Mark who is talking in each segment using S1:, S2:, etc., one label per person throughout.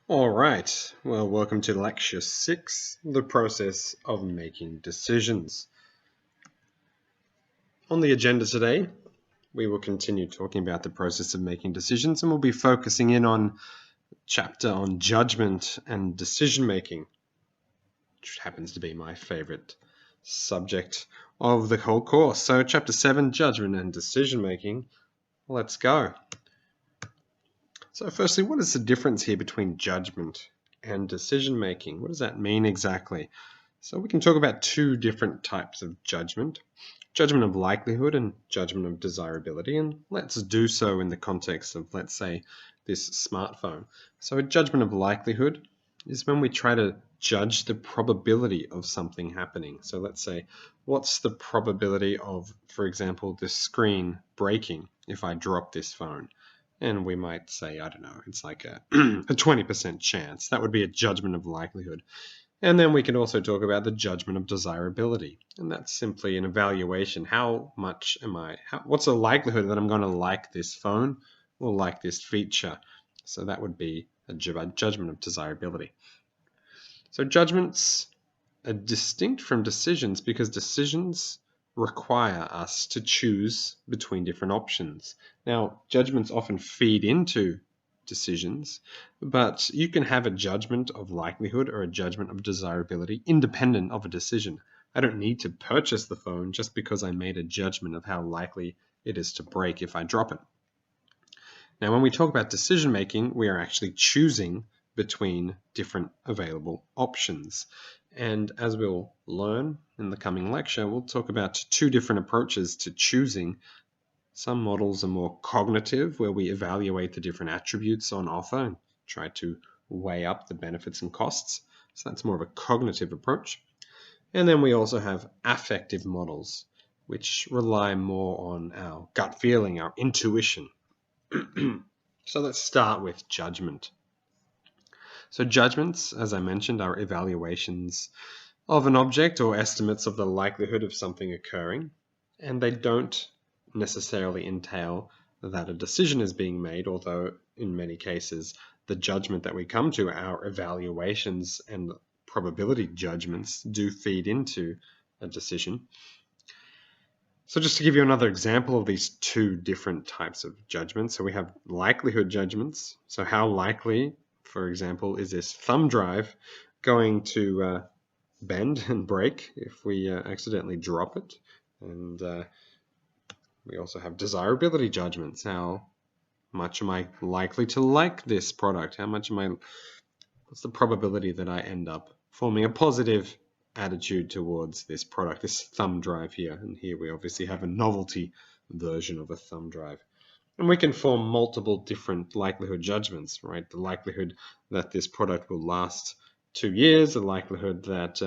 S1: All right, well, welcome to Lecture 6, the process of making decisions. On the agenda today, we will continue talking about the process of making decisions, and we'll be focusing in on a chapter on judgment and decision making, which happens to be my favorite subject of the whole course. So, Chapter 7, Judgment and Decision Making. Let's go. So firstly, what is the difference here between judgment and decision making? What does that mean exactly? So we can talk about two different types of judgment. Judgment of likelihood and judgment of desirability. And let's do so in the context of, let's say, this smartphone. So a judgment of likelihood is when we try to judge the probability of something happening. So let's say, what's the probability of, for example, this screen breaking if I drop this phone? And we might say, I don't know, it's like a 20% chance. That would be a judgment of likelihood. And then we can also talk about the judgment of desirability. And that's simply an evaluation. What's the likelihood that I'm going to like this phone or like this feature? So that would be a judgment of desirability. So judgments are distinct from decisions because decisions require us to choose between different options. Now, judgments often feed into decisions, but you can have a judgment of likelihood or a judgment of desirability independent of a decision. I don't need to purchase the phone just because I made a judgment of how likely it is to break if I drop it. Now, when we talk about decision making, we are actually choosing between different available options. And as we'll learn in the coming lecture, we'll talk about two different approaches to choosing. Some models are more cognitive, where we evaluate the different attributes on offer and try to weigh up the benefits and costs. So that's more of a cognitive approach. And then we also have affective models, which rely more on our gut feeling, our intuition. So let's start with judgment. So judgments, as I mentioned, are evaluations of an object or estimates of the likelihood of something occurring, and they don't necessarily entail that a decision is being made, although in many cases the judgment that we come to, our evaluations and probability judgments, do feed into a decision. So just to give you another example of these two different types of judgments, so we have likelihood judgments. So how likely, for example, is this thumb drive going to bend and break if we accidentally drop it? And we also have desirability judgments. How much am I likely to like this product? What's the probability that I end up forming a positive attitude towards this product, this thumb drive here? And here we obviously have a novelty version of a thumb drive. And we can form multiple different likelihood judgments, right? The likelihood that this product will last 2 years, the likelihood that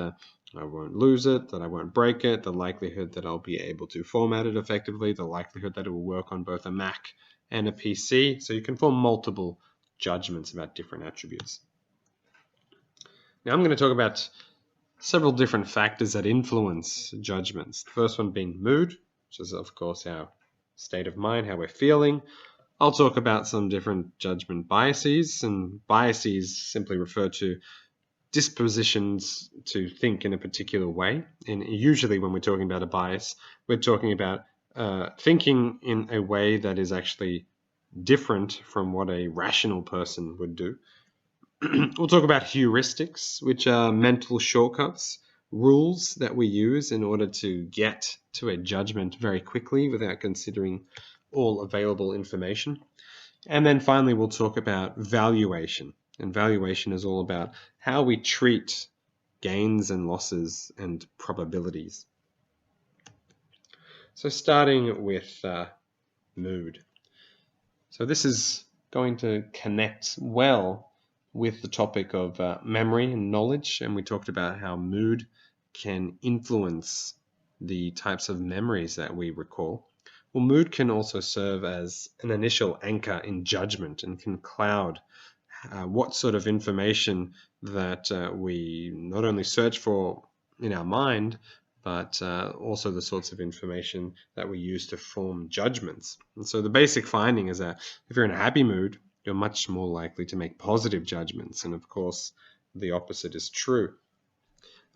S1: I won't lose it, that I won't break it, the likelihood that I'll be able to format it effectively, the likelihood that it will work on both a Mac and a PC. So you can form multiple judgments about different attributes. Now I'm going to talk about several different factors that influence judgments. The first one being mood, which is of course our state of mind, how we're feeling. I'll talk about some different judgment biases, and biases simply refer to dispositions to think in a particular way. And usually when we're talking about a bias, we're talking about thinking in a way that is actually different from what a rational person would do. We'll talk about heuristics, which are mental shortcuts, rules that we use in order to get to a judgment very quickly without considering all available information. And then finally, we'll talk about valuation. And valuation is all about how we treat gains and losses and probabilities. So starting with mood. So this is going to connect well with the topic of memory and knowledge, and we talked about how mood can influence the types of memories that we recall. Well, mood can also serve as an initial anchor in judgment and can cloud what sort of information that we not only search for in our mind, but also the sorts of information that we use to form judgments. And so the basic finding is that if you're in a happy mood, you're much more likely to make positive judgments. And of course, the opposite is true.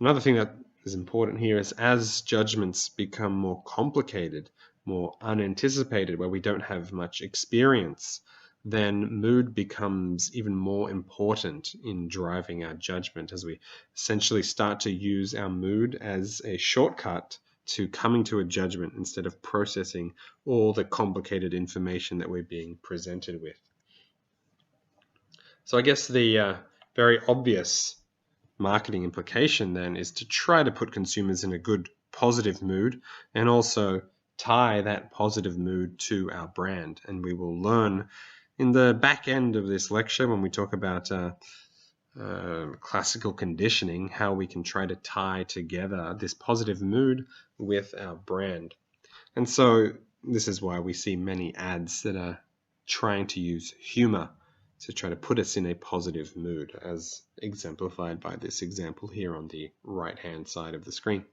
S1: Another thing that is important here is as judgments become more complicated, more unanticipated, where we don't have much experience, then mood becomes even more important in driving our judgment as we essentially start to use our mood as a shortcut to coming to a judgment instead of processing all the complicated information that we're being presented with. So I guess the very obvious marketing implication then is to try to put consumers in a good positive mood and also tie that positive mood to our brand. And we will learn in the back end of this lecture when we talk about classical conditioning how we can try to tie together this positive mood with our brand. And so this is why we see many ads that are trying to use humor to try to put us in a positive mood, as exemplified by this example here on the right-hand side of the screen.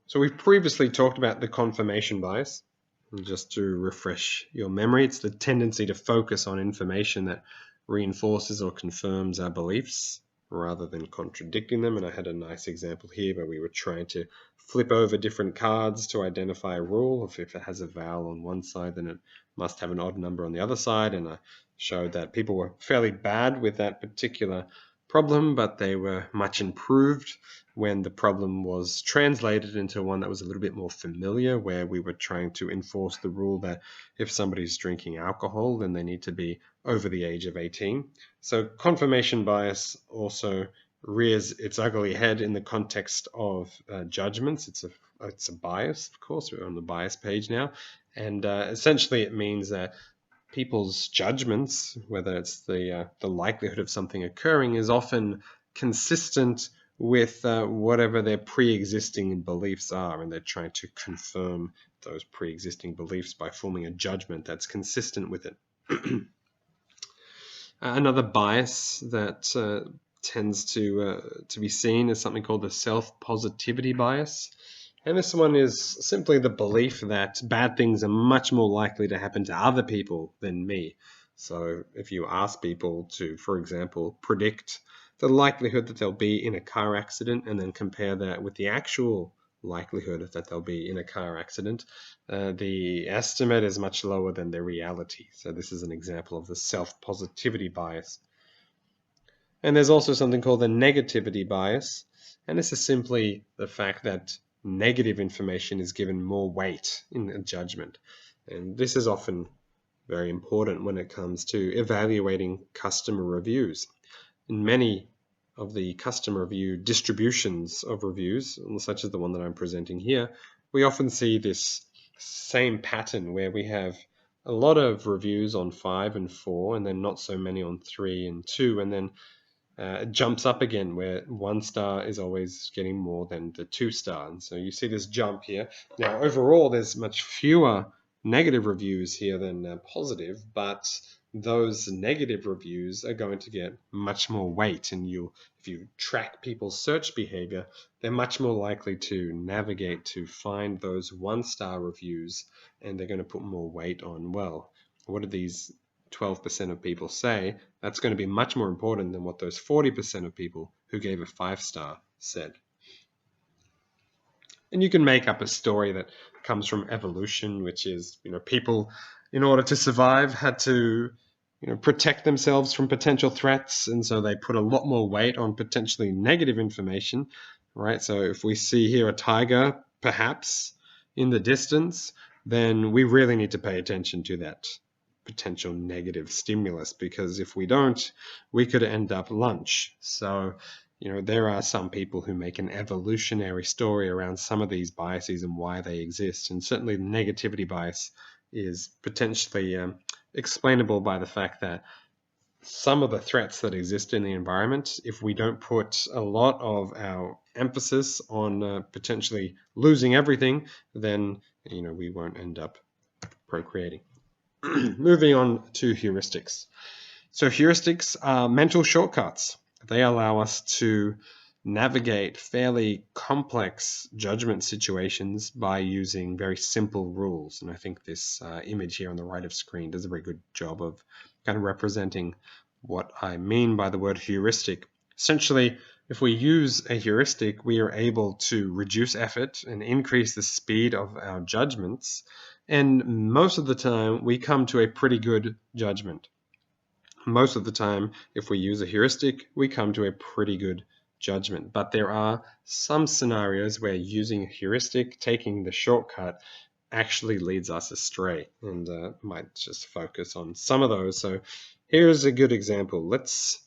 S1: So we've previously talked about the confirmation bias. And just to refresh your memory, it's the tendency to focus on information that reinforces or confirms our beliefs rather than contradicting them. And I had a nice example here where we were trying to flip over different cards to identify a rule. If it has a vowel on one side, then it must have an odd number on the other side. And I showed that people were fairly bad with that particular problem, but they were much improved when the problem was translated into one that was a little bit more familiar, where we were trying to enforce the rule that if somebody's drinking alcohol, then they need to be over the age of 18. So confirmation bias also rears its ugly head in the context of judgments. It's a bias, of course. We're on the bias page now. And essentially it means that people's judgments, whether it's the likelihood of something occurring, is often consistent with whatever their pre-existing beliefs are, and they're trying to confirm those pre-existing beliefs by forming a judgment that's consistent with it. Another bias that tends to be seen is something called the self-positivity bias. And this one is simply the belief that bad things are much more likely to happen to other people than me. So if you ask people to, for example, predict the likelihood that they'll be in a car accident and then compare that with the actual likelihood that they'll be in a car accident, the estimate is much lower than the reality. So this is an example of the self-positivity bias. And there's also something called the negativity bias. And this is simply the fact that negative information is given more weight in a judgment. And this is often very important when it comes to evaluating customer reviews. In many of the customer review distributions of reviews, such as the one that I'm presenting here, we often see this same pattern where we have a lot of reviews on 5 and 4, and then not so many on 3 and 2, and then it jumps up again where 1 star is always getting more than the 2 star. And so you see this jump here. Now, overall, there's much fewer negative reviews here than positive, but those negative reviews are going to get much more weight. And if you track people's search behavior, they're much more likely to navigate to find those 1-star reviews, and they're going to put more weight on, well, what do these 12% of people say? That's going to be much more important than what those 40% of people who gave a 5-star said. And you can make up a story that comes from evolution, which is, people, in order to survive, had to, protect themselves from potential threats. And so they put a lot more weight on potentially negative information, right? So if we see here a tiger, perhaps, in the distance, then we really need to pay attention to that potential negative stimulus, because if we don't, we could end up lunch. So, there are some people who make an evolutionary story around some of these biases and why they exist. And certainly the negativity bias is potentially explainable by the fact that some of the threats that exist in the environment, if we don't put a lot of our emphasis on potentially losing everything, then, we won't end up procreating. Moving on to heuristics. So heuristics are mental shortcuts. They allow us to navigate fairly complex judgment situations by using very simple rules. And I think this image here on the right of screen does a very good job of kind of representing what I mean by the word heuristic. Essentially, if we use a heuristic, we are able to reduce effort and increase the speed of our judgments. And most of the time, we come to a pretty good judgment. Most of the time, if we use a heuristic, we come to a pretty good judgment. But there are some scenarios where using a heuristic, taking the shortcut, actually leads us astray, and might just focus on some of those. So here's a good example. Let's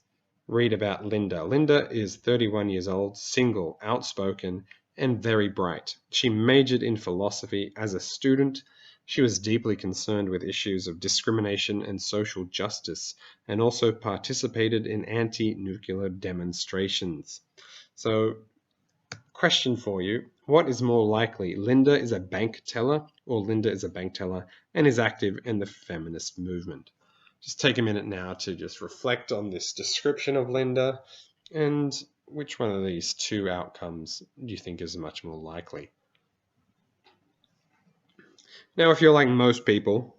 S1: read about Linda. Linda is 31 years old, single, outspoken, and very bright. She majored in philosophy as a student. She was deeply concerned with issues of discrimination and social justice, and also participated in anti-nuclear demonstrations. So, question for you. What is more likely? Linda is a bank teller, or Linda is a bank teller and is active in the feminist movement? Just take a minute now to just reflect on this description of Linda, and which one of these two outcomes do you think is much more likely? Now, if you're like most people,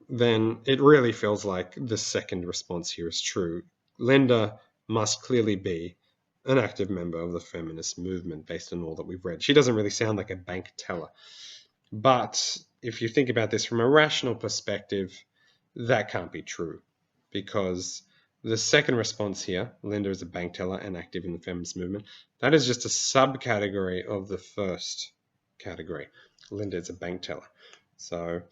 S1: then it really feels like the second response here is true. Linda must clearly be an active member of the feminist movement based on all that we've read. She doesn't really sound like a bank teller. But if you think about this from a rational perspective, that can't be true, because the second response here, Linda is a bank teller and active in the feminist movement, that is just a subcategory of the first category. Linda is a bank teller. So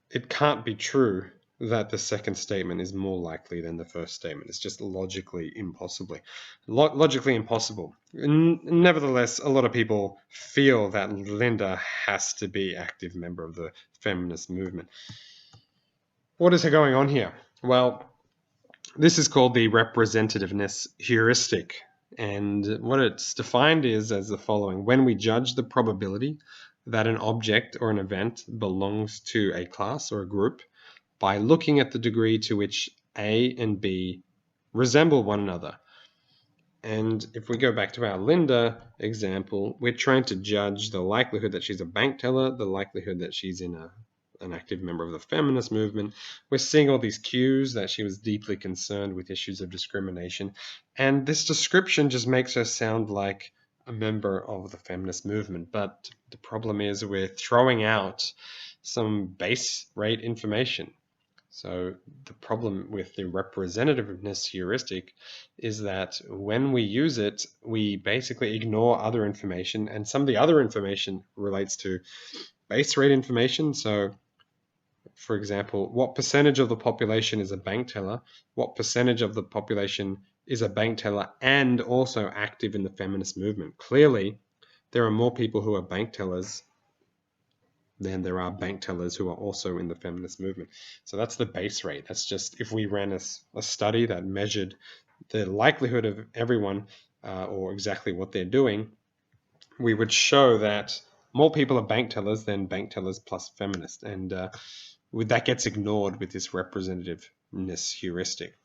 S1: it can't be true that the second statement is more likely than the first statement. It's just logically impossible. Nevertheless, a lot of people feel that Linda has to be active member of the feminist movement. What is going on here? Well, this is called the representativeness heuristic. And what it's defined is as the following. When we judge the probability that an object or an event belongs to a class or a group by looking at the degree to which A and B resemble one another. And if we go back to our Linda example, we're trying to judge the likelihood that she's a bank teller, the likelihood that she's in an active member of the feminist movement. We're seeing all these cues that she was deeply concerned with issues of discrimination. And this description just makes her sound like a member of the feminist movement. But the problem is we're throwing out some base rate information. So the problem with the representativeness heuristic is that when we use it, we basically ignore other information, and some of the other information relates to base rate information. So, for example, what percentage of the population is a bank teller? What percentage of the population is a bank teller and also active in the feminist movement? Clearly, there are more people who are bank tellers than there are bank tellers who are also in the feminist movement. So that's the base rate. That's just if we ran a study that measured the likelihood of everyone or exactly what they're doing, we would show that more people are bank tellers than bank tellers plus feminists. And that gets ignored with this representativeness heuristic.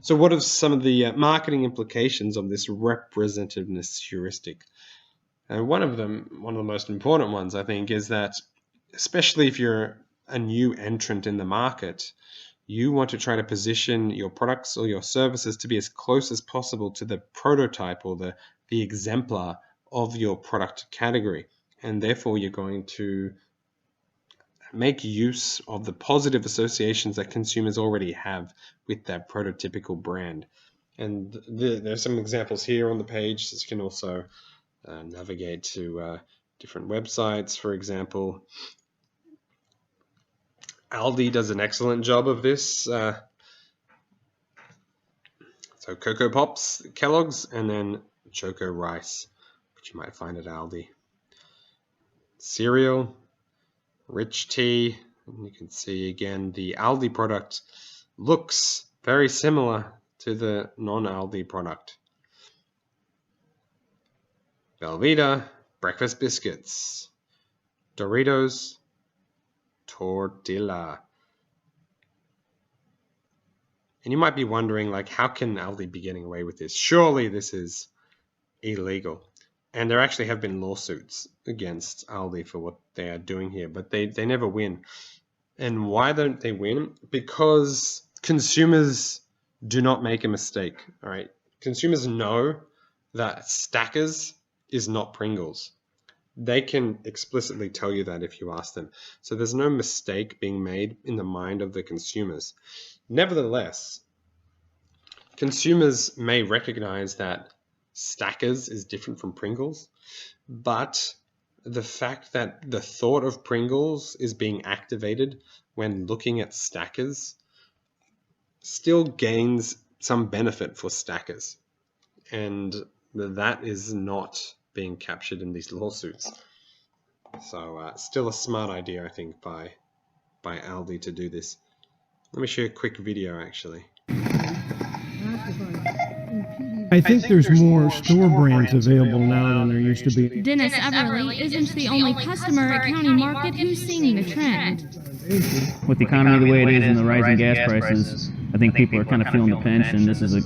S1: So what are some of the marketing implications of this representativeness heuristic? And one of the most important ones, I think, is that especially if you're a new entrant in the market, you want to try to position your products or your services to be as close as possible to the prototype or the exemplar of your product category. And therefore, you're going to make use of the positive associations that consumers already have with that prototypical brand. And there's some examples here on the page. You can also navigate to different websites. For example, Aldi does an excellent job of this. So Cocoa Pops, Kellogg's, and then Choco Rice, which you might find at Aldi. Cereal, Rich Tea, and you can see again the Aldi product looks very similar to the non-Aldi product. Velveeta, breakfast biscuits. Doritos, tortilla. And you might be wondering, like, how can Aldi be getting away with this? Surely this is illegal. And there actually have been lawsuits against Aldi for what they are doing here, but they never win. And why don't they win? Because consumers do not make a mistake. All right. Consumers know that Stackers is not Pringles. They can explicitly tell you that if you ask them. So there's no mistake being made in the mind of the consumers. Nevertheless, consumers may recognize that Stackers is different from Pringles, but the fact that the thought of Pringles is being activated when looking at Stackers still gains some benefit for Stackers. And that is not being captured in these lawsuits. So still a smart idea, I think, by Aldi to do this. Let me show you a quick video, actually.
S2: I think there's more store brands available now than there used to be.
S3: Dennis Everly isn't the only customer at County Market who's seeing the trend.
S4: With the economy the way it is and the rising gas prices, I think people are kind of feeling the pinch, and this is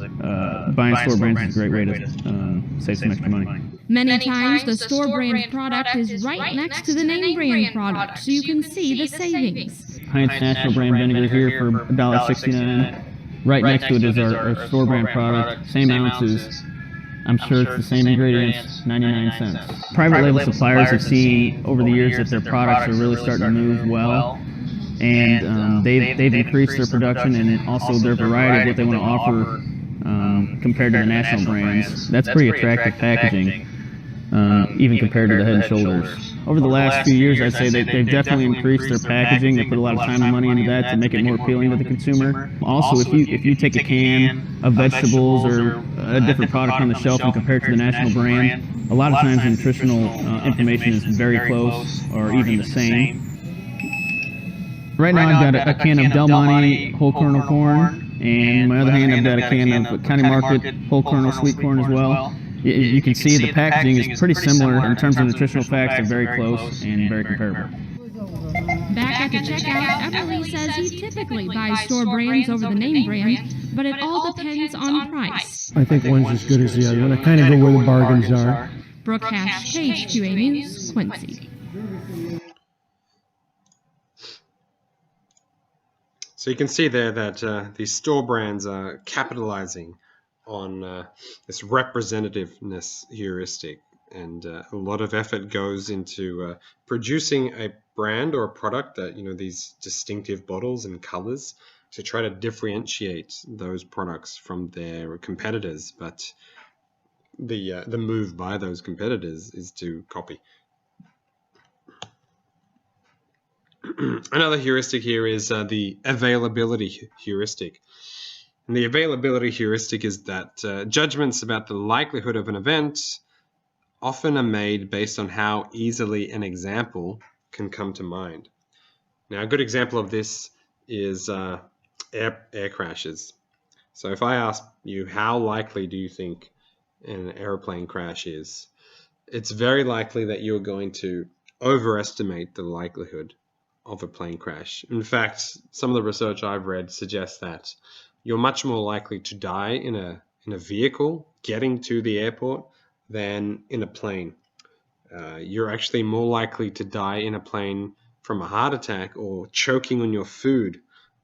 S4: buying store brands is a great way to save some extra money.
S3: Many times, the store brand product is right next to the name brand product, so you can see the savings.
S4: Heinz Natural Brand Vinegar here for $1.69. Right next to it is our store brand product, same ounces. I'm sure it's the same ingredients, 99 cents. Private label suppliers have seen over the years that their products are really starting to move well. And they've increased their production and also their variety of what they want to offer compared to the national brands. That's pretty attractive packaging, even compared to the Head & Shoulders. Over the last few years, I'd say they've definitely increased their packaging. They put a lot of time and money into that to make it more appealing to the consumer. Also, if you take a can of vegetables or a different product on the shelf and compare it to the national brand, a lot of times the nutritional information is very close or even the same. Right now I've got a can of Del Monte whole kernel corn, and my other hand I've got a can of County Market whole kernel sweet corn as well. You can see the packaging is pretty similar in terms of nutritional facts. They're very close and very comparable.
S3: Back at the checkout, Everly says he typically buys store brands over the name brand, but it all depends on price.
S2: I think one's as good as the other one. I kind of go where the bargains are.
S3: Brooke Hash, Page QA News, Quincy.
S1: So you can see there that these store brands are capitalizing on this representativeness heuristic, and a lot of effort goes into producing a brand or a product that, these distinctive bottles and colors to try to differentiate those products from their competitors. But the move by those competitors is to copy. Another heuristic here is the availability heuristic. And the availability heuristic is that judgments about the likelihood of an event often are made based on how easily an example can come to mind. Now, a good example of this is air crashes. So if I ask you, how likely do you think an airplane crash is? It's very likely that you're going to overestimate the likelihood of a plane crash. In fact, some of the research I've read suggests that you're much more likely to die in a vehicle getting to the airport than in a plane. You're actually more likely to die in a plane from a heart attack or choking on your food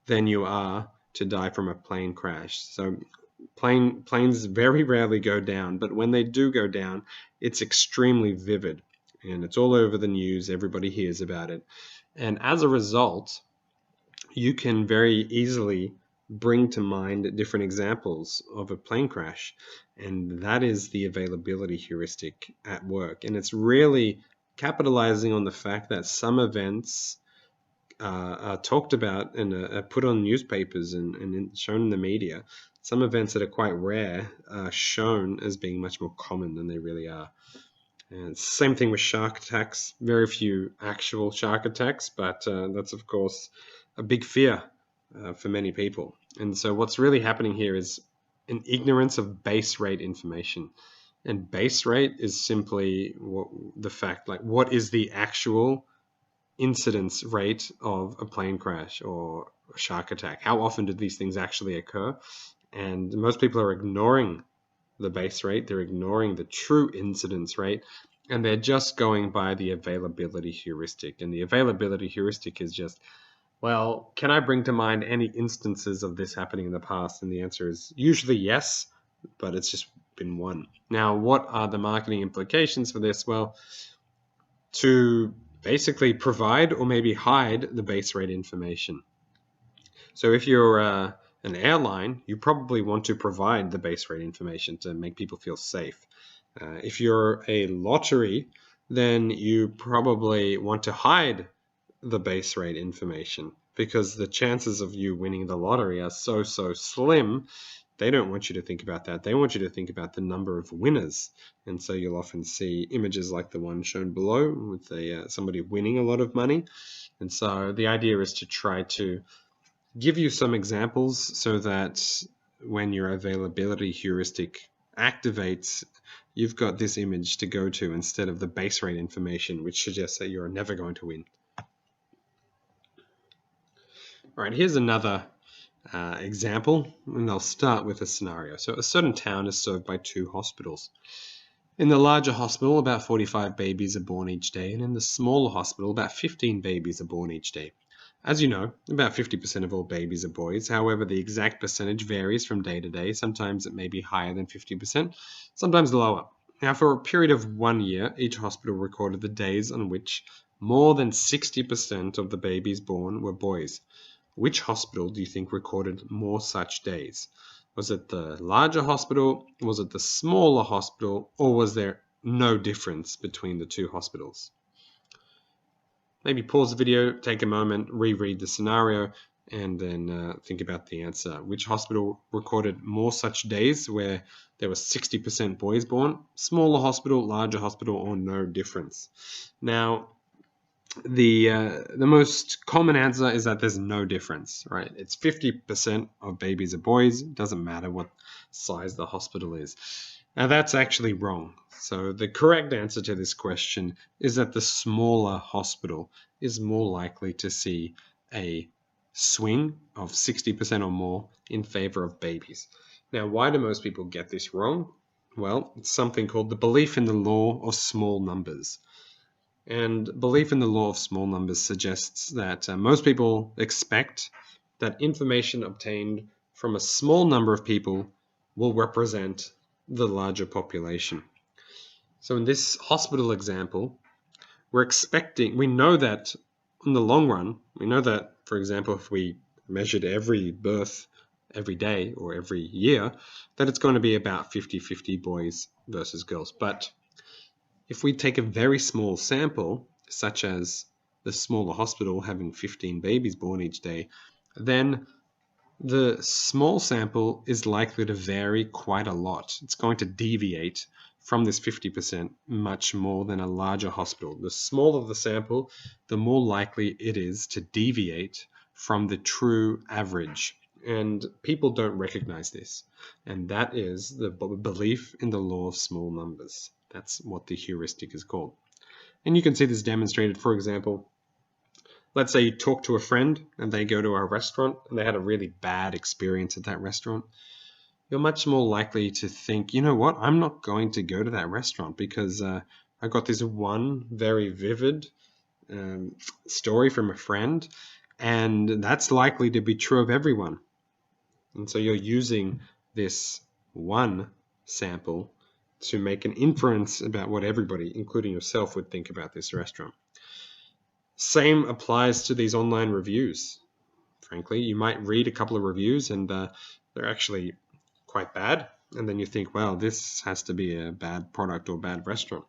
S1: than you are to die from a plane crash. So planes very rarely go down, but when they do go down, it's extremely vivid and it's all over the news. Everybody hears about it. And as a result, you can very easily bring to mind different examples of a plane crash. And that is the availability heuristic at work. And it's really capitalizing on the fact that some events are talked about and are put on newspapers and shown in the media. Some events that are quite rare are shown as being much more common than they really are. And same thing with shark attacks. Very few actual shark attacks, but that's, of course, a big fear for many people. And so what's really happening here is an ignorance of base rate information. And base rate is simply the fact, like, what is the actual incidence rate of a plane crash or a shark attack? How often do these things actually occur? And most people are ignoring the base rate, they're ignoring the true incidence rate, and they're just going by the availability heuristic. And the availability heuristic is just, well, can I bring to mind any instances of this happening in the past? And the answer is usually yes, but it's just been one. Now, what are the marketing implications for this? Well, to basically provide or maybe hide the base rate information. So if you're an airline, you probably want to provide the base rate information to make people feel safe. If you're a lottery, then you probably want to hide the base rate information because the chances of you winning the lottery are so slim. They don't want you to think about that. They want you to think about the number of winners. And so you'll often see images like the one shown below with somebody winning a lot of money. And so the idea is to try to give you some examples so that when your availability heuristic activates, you've got this image to go to instead of the base rate information, which suggests that you're never going to win. All right, here's another example, and I'll start with a scenario. So a certain town is served by 2 hospitals. In the larger hospital, about 45 babies are born each day, and in the smaller hospital, about 15 babies are born each day. As you know, about 50% of all babies are boys. However, the exact percentage varies from day to day. Sometimes it may be higher than 50%, sometimes lower. Now, for a period of 1 year, each hospital recorded the days on which more than 60% of the babies born were boys. Which hospital do you think recorded more such days? Was it the larger hospital, was it the smaller hospital, or was there no difference between the 2 hospitals? Maybe pause the video, take a moment, reread the scenario, and then think about the answer. Which hospital recorded more such days where there were 60% boys born? Smaller hospital, larger hospital, or no difference? Now, the most common answer is that there's no difference, right? It's 50% of babies are boys. It doesn't matter what size the hospital is. Now, that's actually wrong. So the correct answer to this question is that the smaller hospital is more likely to see a swing of 60% or more in favor of babies. Now, why do most people get this wrong? Well, it's something called the belief in the law of small numbers. And belief in the law of small numbers suggests that most people expect that information obtained from a small number of people will represent the larger population. So in this hospital example, we know that in the long run, we know that, for example, if we measured every birth every day or every year, that it's going to be about 50-50 boys versus girls. But if we take a very small sample, such as the smaller hospital having 15 babies born each day, then the small sample is likely to vary quite a lot. It's going to deviate from this 50% much more than a larger hospital. The smaller the sample, the more likely it is to deviate from the true average. And people don't recognize this. And that is the belief in the law of small numbers. That's what the heuristic is called. And you can see this demonstrated, for example, let's say you talk to a friend and they go to a restaurant and they had a really bad experience at that restaurant. You're much more likely to think, you know what, I'm not going to go to that restaurant because I got this one very vivid story from a friend, and that's likely to be true of everyone. And so you're using this one sample to make an inference about what everybody, including yourself, would think about this restaurant. Same applies to these online reviews. Frankly, you might read a couple of reviews and they're actually quite bad. And then you think, well, this has to be a bad product or bad restaurant.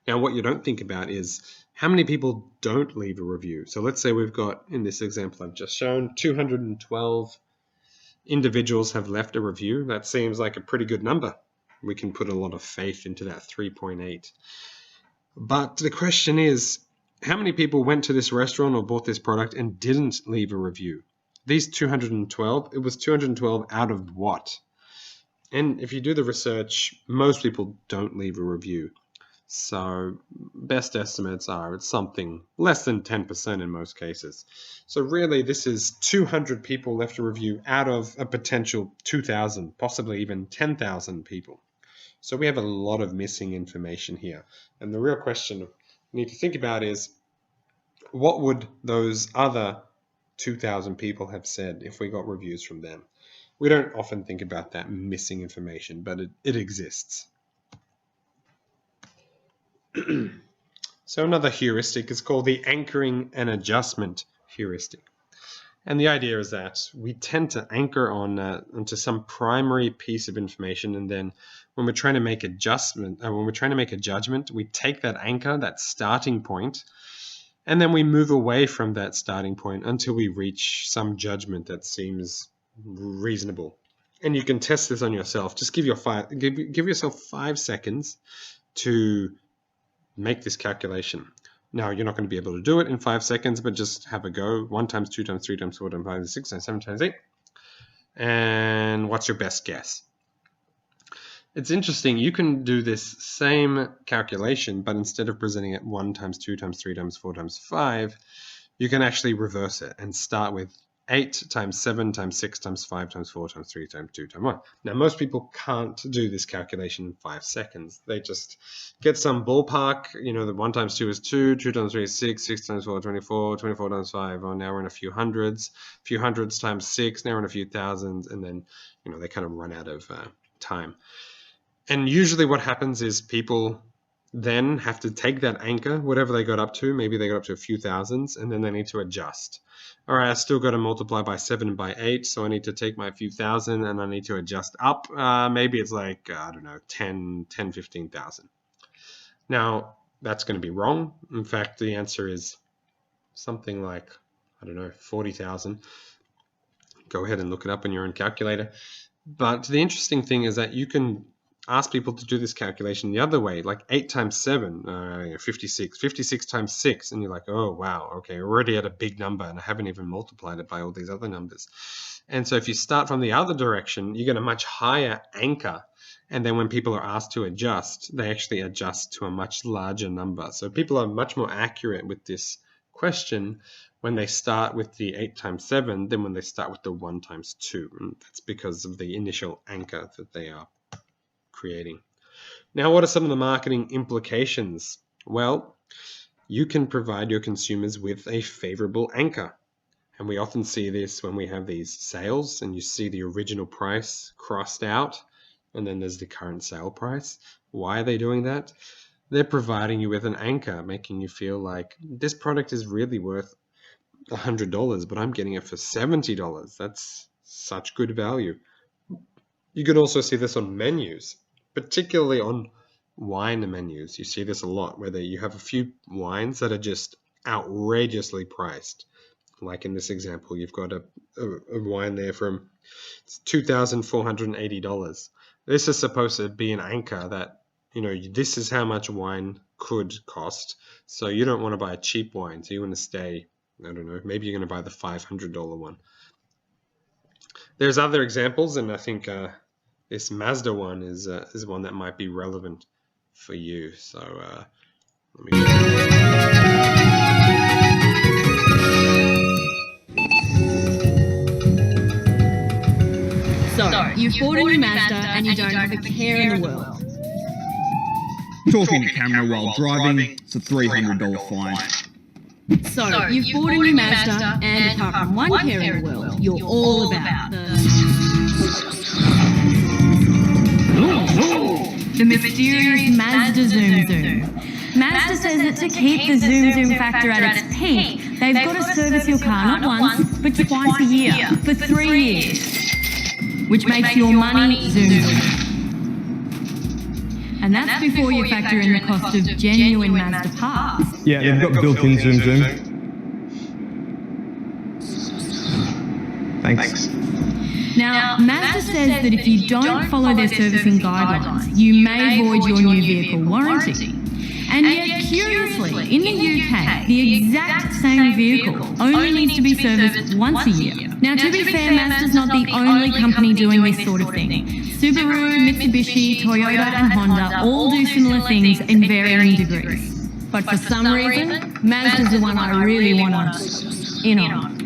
S1: Now, what you don't think about is how many people don't leave a review. So let's say we've got, in this example I've just shown, 212 individuals have left a review. That seems like a pretty good number. We can put a lot of faith into that 3.8. But the question is, how many people went to this restaurant or bought this product and didn't leave a review? These 212, it was 212 out of what? And if you do the research, most people don't leave a review. So best estimates are it's something less than 10% in most cases. So really this is 200 people left to review out of a potential 2,000, possibly even 10,000 people. So we have a lot of missing information here. And the real question you need to think about is, what would those other 2,000 people have said if we got reviews from them? We don't often think about that missing information, but it exists. So another heuristic is called the anchoring and adjustment heuristic. And the idea is that we tend to anchor onto some primary piece of information, and then when we're trying to make a judgment, we take that anchor, that starting point, and then we move away from that starting point until we reach some judgment that seems reasonable. And you can test this on yourself. Just give yourself 5 seconds to make this calculation. Now, you're not going to be able to do it in 5 seconds, but just have a go. 1 times 2 times 3 times 4 times 5 times 6 times 7 times 8. And what's your best guess? It's interesting. You can do this same calculation, but instead of presenting it 1 times 2 times 3 times 4 times 5, you can actually reverse it and start with 8 times 7 times 6 times 5 times 4 times 3 times 2 times 1. Now, most people can't do this calculation in 5 seconds. They just get some ballpark, the 1 times 2 is 2, 2 times 3 is 6, 6 times 4 is 24, 24 times 5, now we're in a few hundreds times 6, now we're in a few thousands, and then, they kind of run out of time. And usually what happens is people then have to take that anchor, whatever they got up to, maybe they got up to a few thousands, and then they need to adjust. All right, I still got to multiply by 7 and by 8, so I need to take my few thousand and I need to adjust up. Maybe it's like, 10, 15,000. Now, that's going to be wrong. In fact, the answer is something like, 40,000. Go ahead and look it up on your own calculator. But the interesting thing is that you can ask people to do this calculation the other way, like 8 times 7, 56, 56 times 6, and you're like, oh, wow, okay, we're already at a big number, and I haven't even multiplied it by all these other numbers. And so if you start from the other direction, you get a much higher anchor, and then when people are asked to adjust, they actually adjust to a much larger number. So people are much more accurate with this question when they start with the 8 times 7 than when they start with the 1 times 2. And that's because of the initial anchor that they are creating. Now, what are some of the marketing implications? Well, you can provide your consumers with a favorable anchor. And we often see this when we have these sales and you see the original price crossed out and then there's the current sale price. Why are they doing that? They're providing you with an anchor, making you feel like this product is really worth $100, but I'm getting it for $70. That's such good value. You can also see this on menus, particularly on wine menus. You see this a lot, where you have a few wines that are just outrageously priced. Like in this example, you've got a wine there from $2,480. This is supposed to be an anchor that, this is how much wine could cost. So you don't want to buy a cheap wine. So you want to stay, maybe you're going to buy the $500 one. There's other examples, and I think this Mazda one is one that might be relevant for you. So let me.
S3: So, you've bought a new Mazda and you don't have a care in the world.
S5: Talking to camera while driving, it's a $300 fine.
S3: So, you've bought a new Mazda and apart from one care in the world, you're all about the mysterious Mazda Zoom Zoom. Mazda says that to keep the Zoom Zoom factor at its peak, they've got to service your car not once, but twice a year for 3 years, which makes your money Zoom Zoom. And that's before you factor in the cost of genuine Mazda parts.
S5: Yeah, they've got built-in Zoom Zoom. Thanks.
S3: Now, Mazda says that if you don't follow their servicing guidelines, you may void your new vehicle warranty. And yet, curiously, in the UK, the exact same vehicle only needs to be serviced once a year. Now, to be fair, Mazda's not the only company doing this sort of thing. Subaru, Mitsubishi, Toyota and Honda all do similar things in varying degrees. But for some reason, Mazda's the one I really want to in on.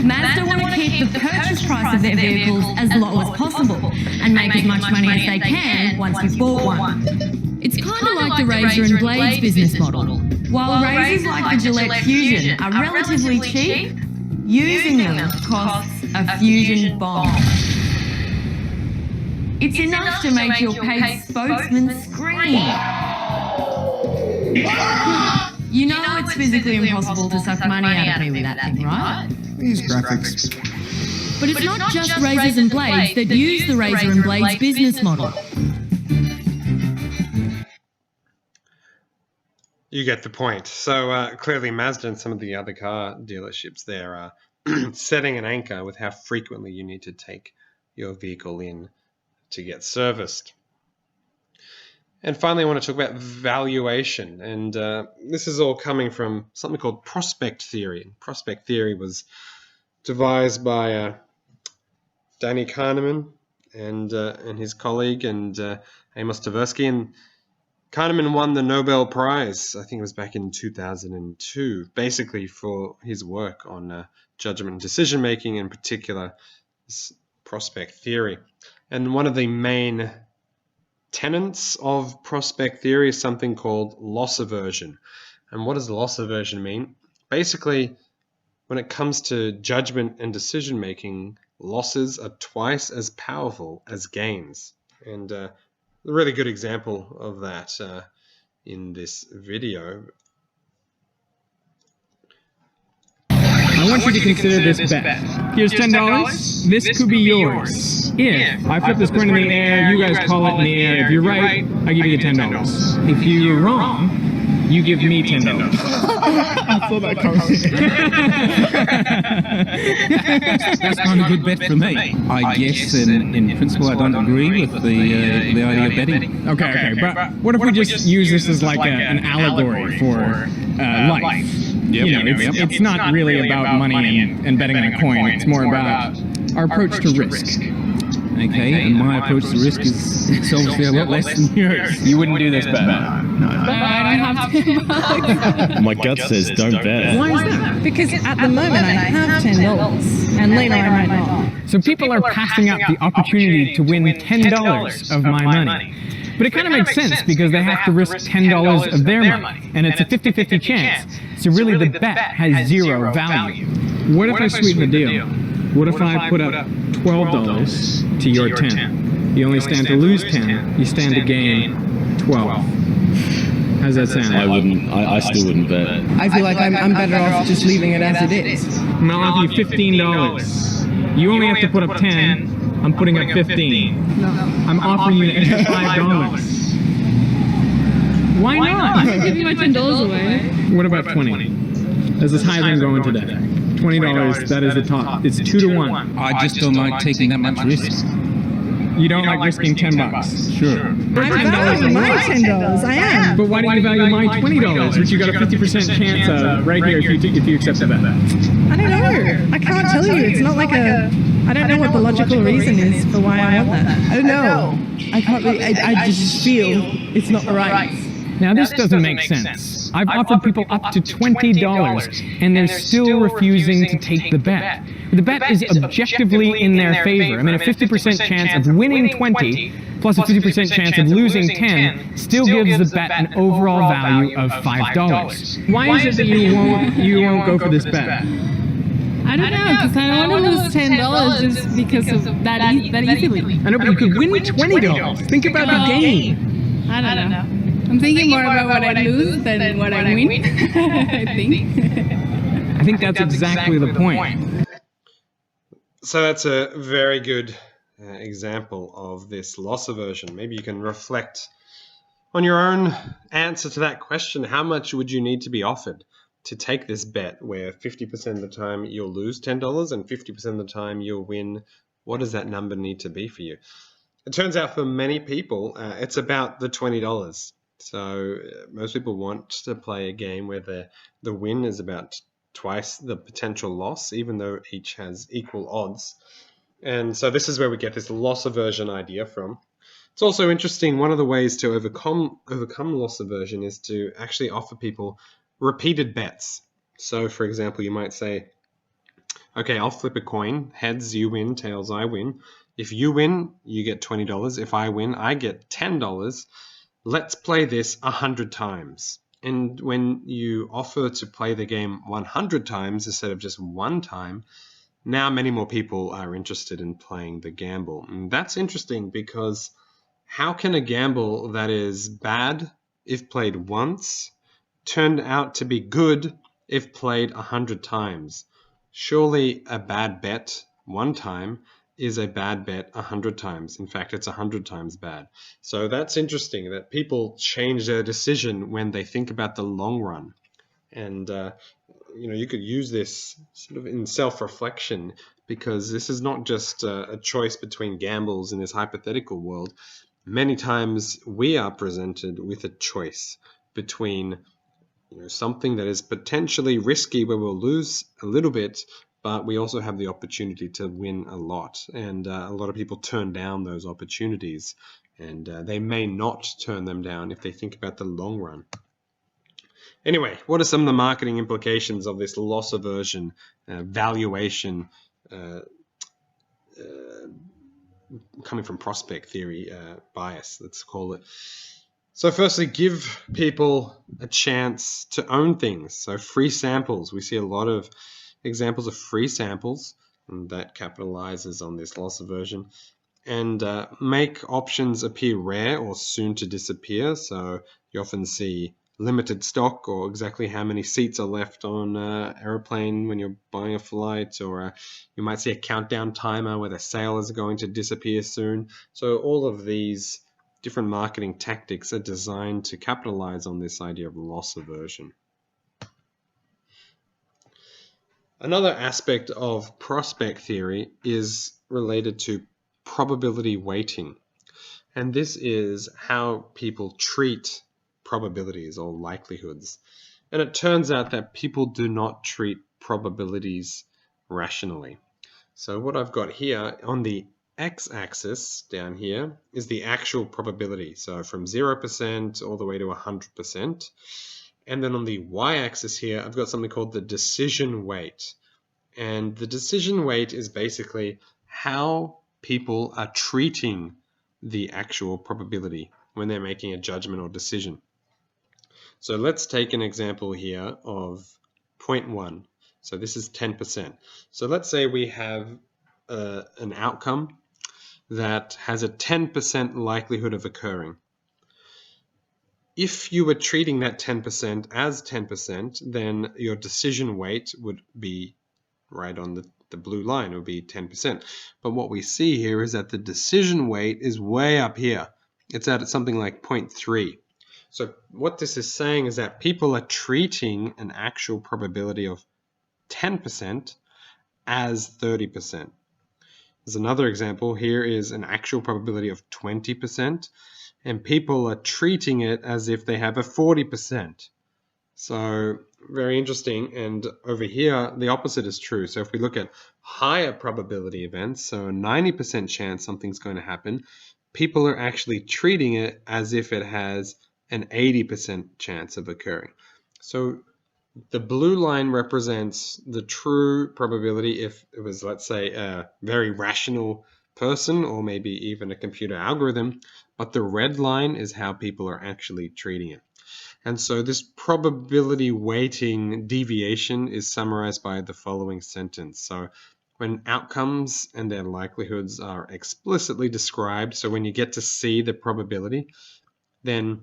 S3: Mazda want to keep the purchase price of their vehicles as low as possible and make as much money as they can once you've bought one. It's kind of like the razor and blades business model. While razors like the Gillette Fusion are relatively cheap, using them costs a fusion bomb. It's enough to make your paid spokesman scream. You know it's physically impossible to suck money out of me with that thing, right?
S5: These graphics.
S3: But it's not just razors and blades that use the razor and blades business model.
S1: You get the point. So clearly Mazda and some of the other car dealerships there are setting an anchor with how frequently you need to take your vehicle in to get serviced. And finally, I want to talk about valuation. And this is all coming from something called prospect theory. And prospect theory was devised by Danny Kahneman and his colleague and Amos Tversky. And Kahneman won the Nobel Prize, I think it was back in 2002, basically for his work on judgment and decision-making, in particular this prospect theory. And one of the main tenets of prospect theory is something called loss aversion. And what does loss aversion mean? Basically, when it comes to judgment and decision-making, losses are twice as powerful as gains. And a really good example of that in this video.
S4: I want you to consider this bet. Here's $10. This could be yours. If I flip this coin in the air, you guys call it in the air. If you're right, I give you the $10. If you're wrong, you give me $10.
S5: I saw that coming. That's not a good bet for me. I guess in principle I don't agree with the idea of betting.
S4: Okay, but what if we just use this as like an allegory for life?
S5: Yep,
S4: It's not really about money and betting on a coin. It's more about our approach to risk.
S5: Okay, and my approach to risk is obviously a lot less than yours.
S4: You wouldn't do this bet?
S5: No.
S3: I don't have $10.
S6: My gut says don't bet.
S7: Why is that? Because at the moment I have $10, and later I might not.
S4: So people are passing up the opportunity to win $10 of my money. But it kind of makes sense because they have to risk $10 of their money, and it's a 50-50 chance. So really the bet has zero value.
S2: What if I sweeten the deal? What if I put up $12 to your 10? You only stand to lose 10. You stand to gain 12. How's that sound?
S6: I still wouldn't bet.
S7: I feel like I'm better off just leaving it as it is.
S2: And I'll offer you $15. You only have to put up 10. I'm putting up 15.
S7: No.
S2: I'm offering you an extra $5. Why not?
S3: I give you my $10 away.
S2: What about 20? That's as high as I'm going today. $20, that is the top. It's 2 to 1.
S5: I just don't like taking that much risk.
S2: You don't like risking $10.
S5: Sure.
S7: I'm valuing my $10. I am.
S2: But why do you value my $20, which you got a 50% chance of right here if you accept the bet?
S7: I don't know. I can't tell you. It's not like I don't know what the logical reason is for why I want that. I don't know. I can't really. I just feel it's not right.
S4: Now this doesn't make sense. I've offered people up to $20 and they're still refusing to take the bet. The bet is objectively in their favor. I mean, a 50% chance of winning 20 plus a 50% chance of losing 10 still gives the bet an overall value of $5.
S2: Why is it that you won't go for this bet?
S3: I don't know, because I don't want to lose $10 just because of that easily.
S2: I know, but you could win $20. Think about the game.
S3: I don't know. I'm thinking more about what I lose than what I win, I think.
S2: I think that's exactly the point.
S1: So that's a very good example of this loss aversion. Maybe you can reflect on your own answer to that question. How much would you need to be offered to take this bet where 50% of the time you'll lose $10 and 50% of the time you'll win? What does that number need to be for you? It turns out for many people, it's about the $20. So most people want to play a game where the win is about twice the potential loss, even though each has equal odds. And so this is where we get this loss aversion idea from. It's also interesting, one of the ways to overcome loss aversion is to actually offer people repeated bets. So for example, you might say, okay, I'll flip a coin. Heads, you win. Tails, I win. If you win, you get $20. If I win, I get $10. Let's play this 100 times. And when you offer to play the game 100 times instead of just one time, now many more people are interested in playing the gamble. And that's interesting because how can a gamble that is bad if played once turn out to be good if played 100 times? Surely a bad bet one time is a bad bet 100 times. In fact, it's 100 times bad. So that's interesting that people change their decision when they think about the long run. And you could use this sort of in self-reflection, because this is not just a choice between gambles in this hypothetical world. Many times we are presented with a choice between something that is potentially risky where we'll lose a little bit, but we also have the opportunity to win a lot. And a lot of people turn down those opportunities, and they may not turn them down if they think about the long run. Anyway, what are some of the marketing implications of this loss aversion valuation coming from prospect theory bias, let's call it? So firstly, give people a chance to own things. So free samples. We see a lot of examples of free samples, and that capitalizes on this loss aversion. And make options appear rare or soon to disappear. So you often see limited stock, or exactly how many seats are left on an airplane when you're buying a flight, or you might see a countdown timer where the sale is going to disappear soon. So all of these different marketing tactics are designed to capitalize on this idea of loss aversion. Another aspect of prospect theory is related to probability weighting. And this is how people treat probabilities or likelihoods. And it turns out that people do not treat probabilities rationally. So what I've got here on the x-axis down here is the actual probability. So from 0% all the way to 100%. And then on the y-axis here, I've got something called the decision weight. And the decision weight is basically how people are treating the actual probability when they're making a judgment or decision. So let's take an example here of 0.1. So this is 10%. So let's say we have an outcome that has a 10% likelihood of occurring. If you were treating that 10% as 10%, then your decision weight would be right on the blue line. It would be 10%. But what we see here is that the decision weight is way up here. It's at something like 0.3. So what this is saying is that people are treating an actual probability of 10% as 30%. There's another example. Here is an actual probability of 20%, and people are treating it as if they have a 40%. So very interesting. And over here, the opposite is true. So if we look at higher probability events, so a 90% chance something's going to happen, people are actually treating it as if it has an 80% chance of occurring. So the blue line represents the true probability if it was, let's say, a very rational person or maybe even a computer algorithm, but the red line is how people are actually treating it. And so this probability weighting deviation is summarized by the following sentence. So when outcomes and their likelihoods are explicitly described, so when you get to see the probability, then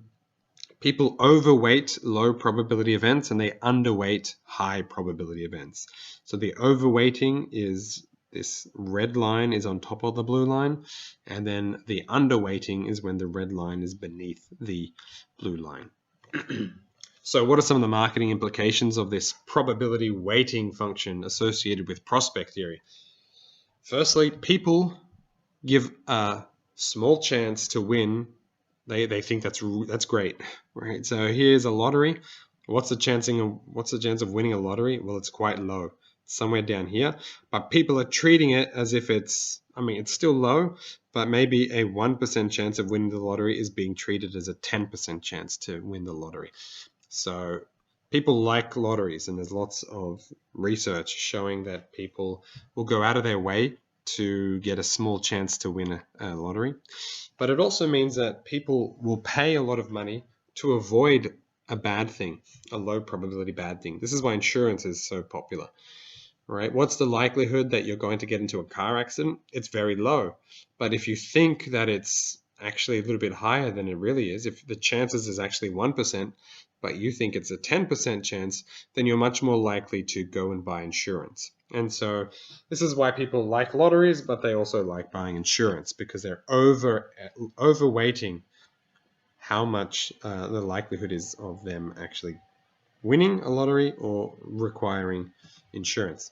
S1: people overweight low probability events and they underweight high probability events. So the overweighting is this red line is on top of the blue line, and then the underweighting is when the red line is beneath the blue line. So what are some of the marketing implications of this probability weighting function associated with prospect theory? Firstly, people give a small chance to win They think that's great, right? So here's a lottery. What's the chance of winning a lottery? Well, it's quite low, somewhere down here. But people are treating it as if it's still low, but maybe a 1% chance of winning the lottery is being treated as a 10% chance to win the lottery. So people like lotteries, and there's lots of research showing that people will go out of their way to get a small chance to win a lottery. But it also means that people will pay a lot of money to avoid a bad thing, a low probability bad thing. This is why insurance is so popular, right? What's the likelihood that you're going to get into a car accident? It's very low. But if you think that it's actually a little bit higher than it really is, if the chances is actually 1%, but you think it's a 10% chance, then you're much more likely to go and buy insurance. And so this is why people like lotteries, but they also like buying insurance, because they're overweighting how much the likelihood is of them actually winning a lottery or requiring insurance.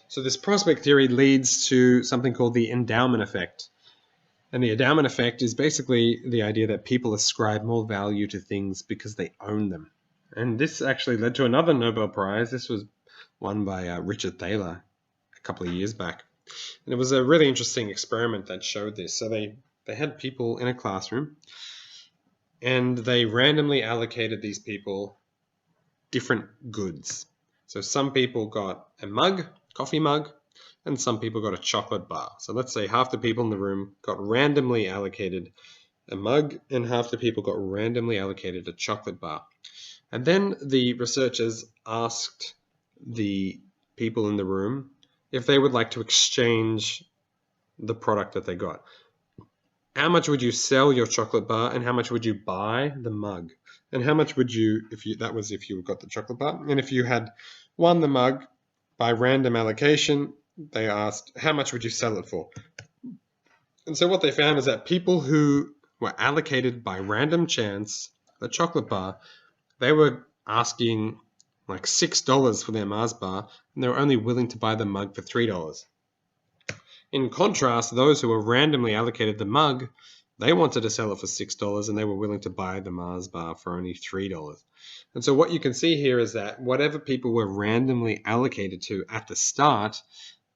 S1: So this prospect theory leads to something called the endowment effect. And the endowment effect is basically the idea that people ascribe more value to things because they own them. And this actually led to another Nobel Prize. This was won by Richard Thaler a couple of years back. And it was a really interesting experiment that showed this. So they had people in a classroom, and they randomly allocated these people different goods. So some people got a mug, coffee mug, and some people got a chocolate bar. So let's say half the people in the room got randomly allocated a mug, and half the people got randomly allocated a chocolate bar. And then the researchers asked the people in the room if they would like to exchange the product that they got. How much would you sell your chocolate bar, and how much would you buy the mug? And how much would you, if you got the chocolate bar, and if you had won the mug by random allocation, they asked, how much would you sell it for? And so what they found is that people who were allocated by random chance the chocolate bar, they were asking like $6 for their Mars bar, and they were only willing to buy the mug for $3. In contrast, those who were randomly allocated the mug, they wanted to sell it for $6, and they were willing to buy the Mars bar for only $3. And so what you can see here is that whatever people were randomly allocated to at the start,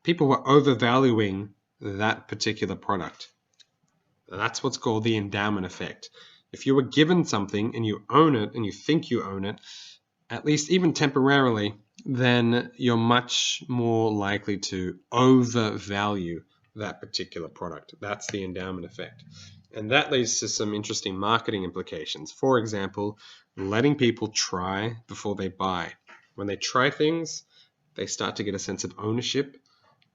S1: people were overvaluing that particular product. And that's what's called the endowment effect. If you were given something and you own it and you think you own it, at least even temporarily, then you're much more likely to overvalue that particular product. That's the endowment effect. And that leads to some interesting marketing implications. For example, letting people try before they buy. When they try things, they start to get a sense of ownership,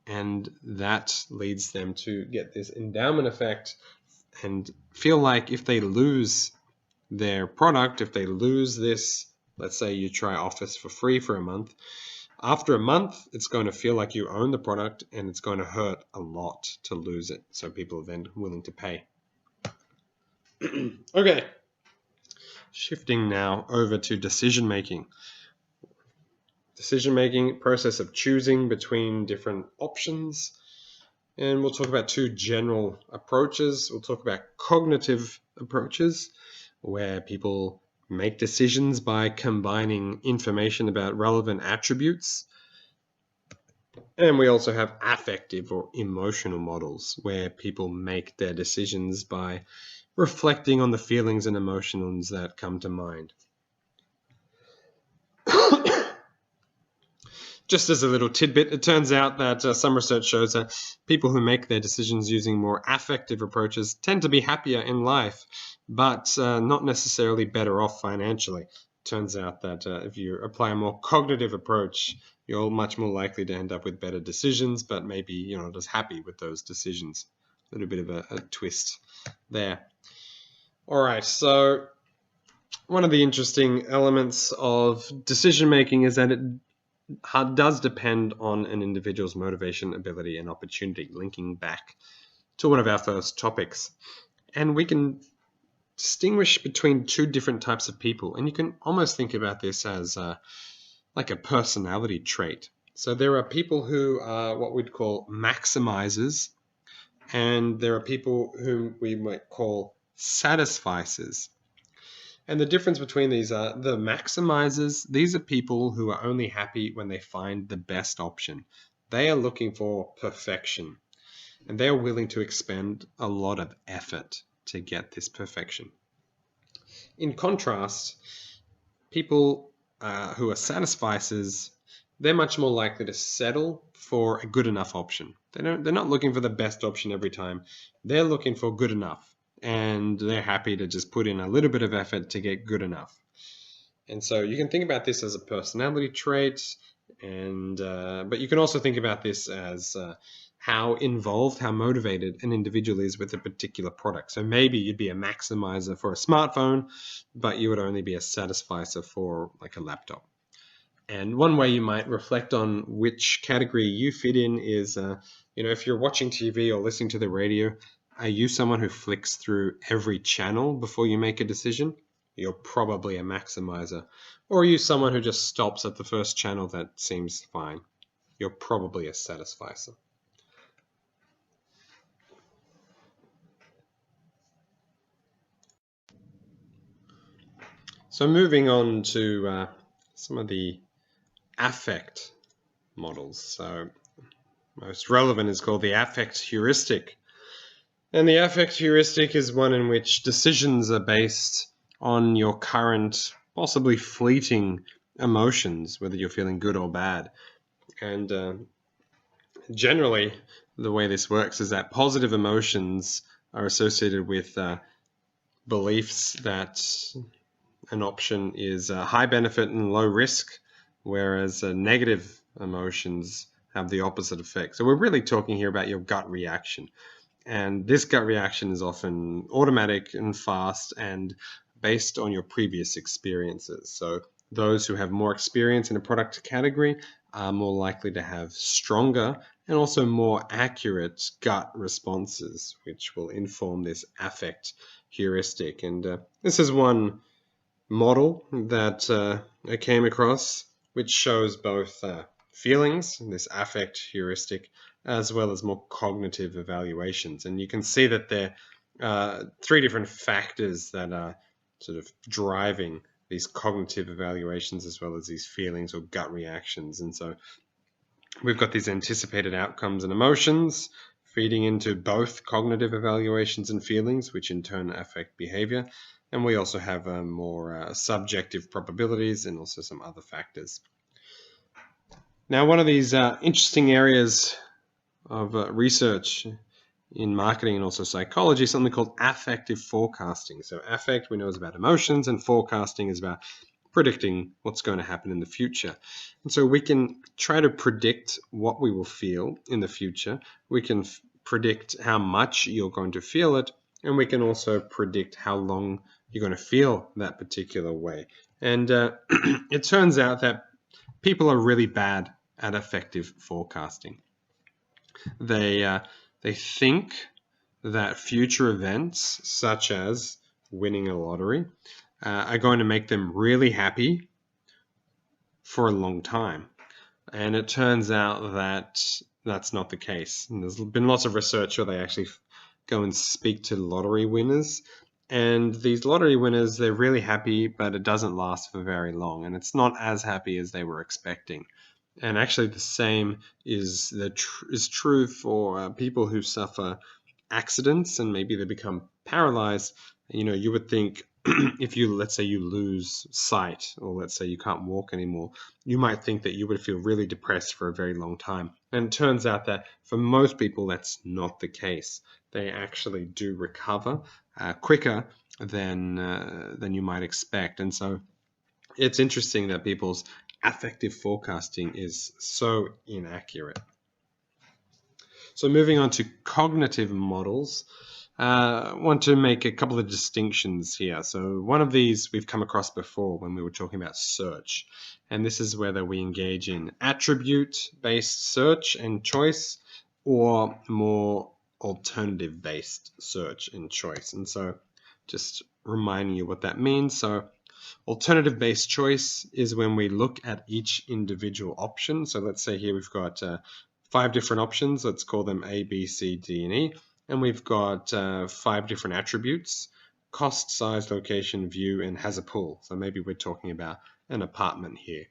S1: and that leads them to get this endowment effect and feel like if they lose their product, if they lose this, let's say you try Office for free for a month, after a month, it's going to feel like you own the product, and it's going to hurt a lot to lose it. So people are then willing to pay. Okay, shifting now over to decision making. Decision making, process of choosing between different options. And we'll talk about two general approaches. We'll talk about cognitive approaches, where people make decisions by combining information about relevant attributes. And we also have affective or emotional models, where people make their decisions by reflecting on the feelings and emotions that come to mind. Just as a little tidbit, it turns out that some research shows that people who make their decisions using more affective approaches tend to be happier in life, but not necessarily better off financially. Turns out that if you apply a more cognitive approach, you're much more likely to end up with better decisions, but maybe you're not as happy with those decisions. A little bit of a twist there. All right, so one of the interesting elements of decision making is that it does depend on an individual's motivation, ability, and opportunity, linking back to one of our first topics. And we can distinguish between two different types of people, and you can almost think about this as like a personality trait. So there are people who are what we'd call maximizers, and there are people whom we might call satisficers. And the difference between these are the maximizers. These are people who are only happy when they find the best option. They are looking for perfection, and they are willing to expend a lot of effort to get this perfection. In contrast, people who are satisficers, they're much more likely to settle for a good enough option. They're not looking for the best option every time. They're looking for good enough, and they're happy to just put in a little bit of effort to get good enough. And so you can think about this as a personality trait, and but you can also think about this as how involved, how motivated an individual is with a particular product. So maybe you'd be a maximizer for a smartphone, but you would only be a satisficer for like a laptop. And one way you might reflect on which category you fit in is, if you're watching TV or listening to the radio, are you someone who flicks through every channel before you make a decision? You're probably a maximizer. Or are you someone who just stops at the first channel that seems fine? You're probably a satisficer. So moving on to some of the affect models. So most relevant is called the affect heuristic. And the affect heuristic is one in which decisions are based on your current, possibly fleeting emotions, whether you're feeling good or bad. And generally, the way this works is that positive emotions are associated with beliefs that an option is high benefit and low risk, whereas negative emotions have the opposite effect. So we're really talking here about your gut reaction. And this gut reaction is often automatic and fast and based on your previous experiences. So those who have more experience in a product category are more likely to have stronger and also more accurate gut responses, which will inform this affect heuristic. And this is one model that I came across, which shows both feelings, this affect heuristic, as well as more cognitive evaluations. And you can see that there are three different factors that are sort of driving these cognitive evaluations as well as these feelings or gut reactions. And so we've got these anticipated outcomes and emotions feeding into both cognitive evaluations and feelings, which in turn affect behavior. And we also have more subjective probabilities and also some other factors. Now, one of these interesting areas of research in marketing and also psychology is something called affective forecasting. So affect, we know, is about emotions, and forecasting is about predicting what's going to happen in the future. And so we can try to predict what we will feel in the future. We can predict how much you're going to feel it, and we can also predict how long you're going to feel that particular way. And it turns out that people are really bad at affective forecasting. They think that future events, such as winning a lottery, are going to make them really happy for a long time. And it turns out that that's not the case. And there's been lots of research where they actually go and speak to lottery winners. And these lottery winners, they're really happy, but it doesn't last for very long. And it's not as happy as they were expecting. And actually the same is true for people who suffer accidents and maybe they become paralyzed. You would think if let's say you lose sight, or let's say you can't walk anymore, you might think that you would feel really depressed for a very long time. And it turns out that for most people, that's not the case. They actually do recover quicker than you might expect. And so it's interesting that people's affective forecasting is so inaccurate. So moving on to cognitive models, I want to make a couple of distinctions here. So one of these we've come across before when we were talking about search. And this is whether we engage in attribute-based search and choice or more alternative-based search and choice. And so just reminding you what that means. So alternative-based choice is when we look at each individual option. So let's say here we've got 5 different options. Let's call them A, B, C, D, and E. And we've got 5 different attributes. cost, size, location, view, and has a pool. So maybe we're talking about an apartment here.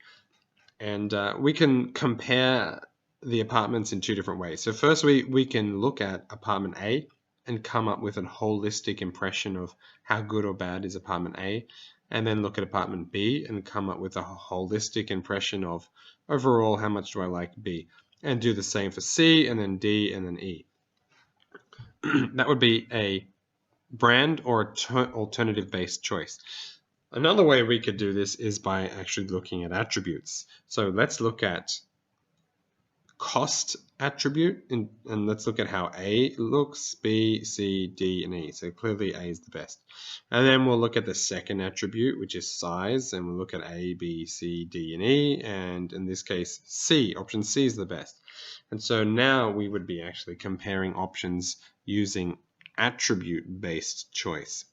S1: And we can compare the apartments in two different ways. So first we can look at apartment A and come up with a holistic impression of how good or bad is apartment A, and then look at apartment B and come up with a holistic impression of overall how much do I like B, and do the same for C, and then D, and then E. That would be a brand or alternative based choice. Another way we could do this is by actually looking at attributes. So let's look at cost attribute, and let's look at how A looks, B, C, D, and E. So clearly A is the best. And then we'll look at the second attribute, which is size, and we'll look at A, B, C, D, and E, and in this case, C, option C is the best. And so now we would be actually comparing options using attribute-based choice.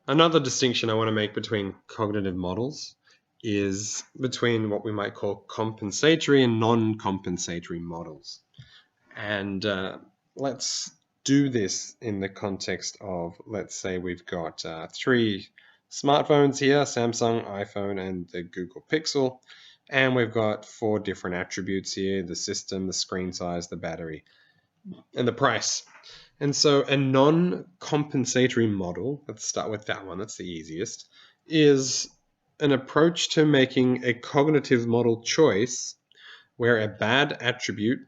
S1: Another distinction I want to make between cognitive models is between what we might call compensatory and non-compensatory models. And let's do this in the context of, let's say we've got 3 smartphones here, Samsung, iPhone, and the Google Pixel. And we've got 4 different attributes here: the system, the screen size, the battery, and the price. And so a non-compensatory model, let's start with that one, that's the easiest, is an approach to making a cognitive model choice where a bad attribute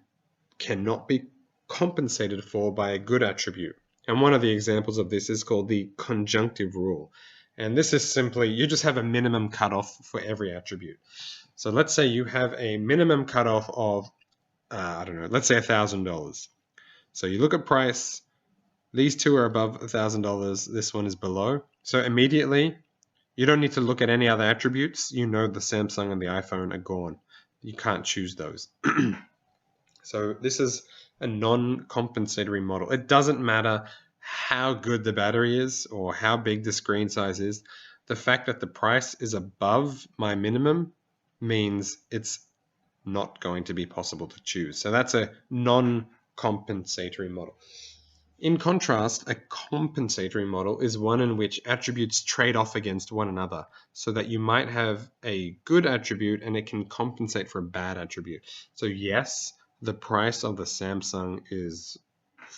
S1: cannot be compensated for by a good attribute. And one of the examples of this is called the conjunctive rule. And this is simply, you just have a minimum cutoff for every attribute. So let's say you have a minimum cutoff of, let's say $1,000. So you look at price, these two are above $1,000, this one is below. So immediately, you don't need to look at any other attributes. You know the Samsung and the iPhone are gone. You can't choose those. So this is a non-compensatory model. It doesn't matter how good the battery is or how big the screen size is. The fact that the price is above my minimum means it's not going to be possible to choose. So that's a non-compensatory model. In contrast, a compensatory model is one in which attributes trade off against one another, so that you might have a good attribute and it can compensate for a bad attribute. So yes, the price of the Samsung is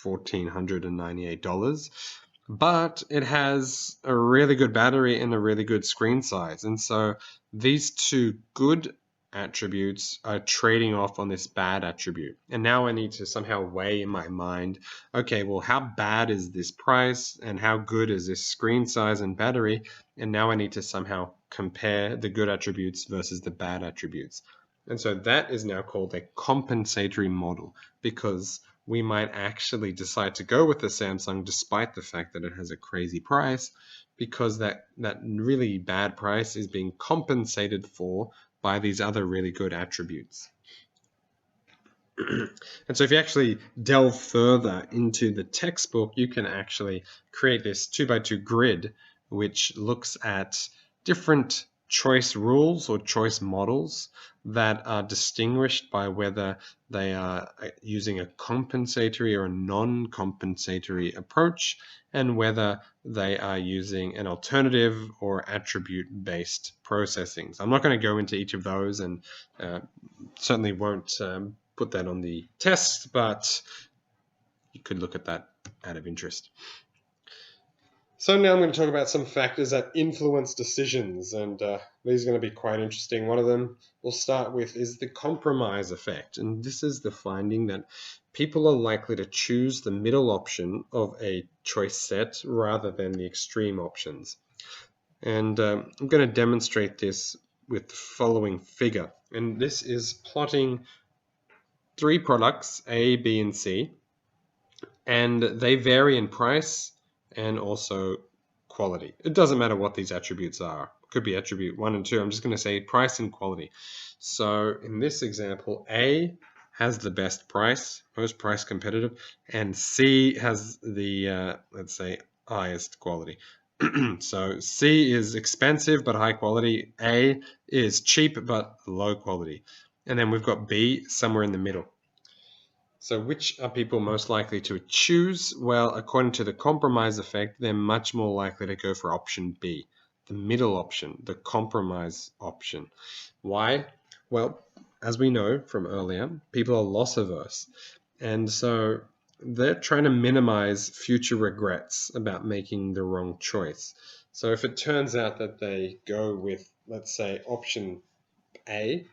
S1: $1,498, but it has a really good battery and a really good screen size. And so these two good attributes are trading off on this bad attribute. And now I need to somehow weigh in my mind, okay, well, how bad is this price and how good is this screen size and battery? And now I need to somehow compare the good attributes versus the bad attributes. And so that is now called a compensatory model, because we might actually decide to go with the Samsung despite the fact that it has a crazy price, because that really bad price is being compensated for by these other really good attributes. And so if you actually delve further into the textbook, you can actually create this 2x2 grid, which looks at different choice rules or choice models that are distinguished by whether they are using a compensatory or a non-compensatory approach, and whether they are using an alternative or attribute-based processing. So I'm not going to go into each of those, and certainly won't put that on the test, but you could look at that out of interest. So now I'm going to talk about some factors that influence decisions, and these are going to be quite interesting. One of them we'll start with is the compromise effect, and this is the finding that people are likely to choose the middle option of a choice set rather than the extreme options. And I'm going to demonstrate this with the following figure, and this is plotting 3 products, A, B, and C, and they vary in price and also quality. It doesn't matter what these attributes are. It could be attribute 1 and 2. I'm just going to say price and quality. So in this example, A has the best price, most price competitive, and C has the, let's say, highest quality. So C is expensive but high quality. A is cheap but low quality. And then we've got B somewhere in the middle. So which are people most likely to choose? Well, according to the compromise effect, they're much more likely to go for option B, the middle option, the compromise option. Why? Well, as we know from earlier, people are loss averse. And so they're trying to minimize future regrets about making the wrong choice. So if it turns out that they go with, let's say, option A,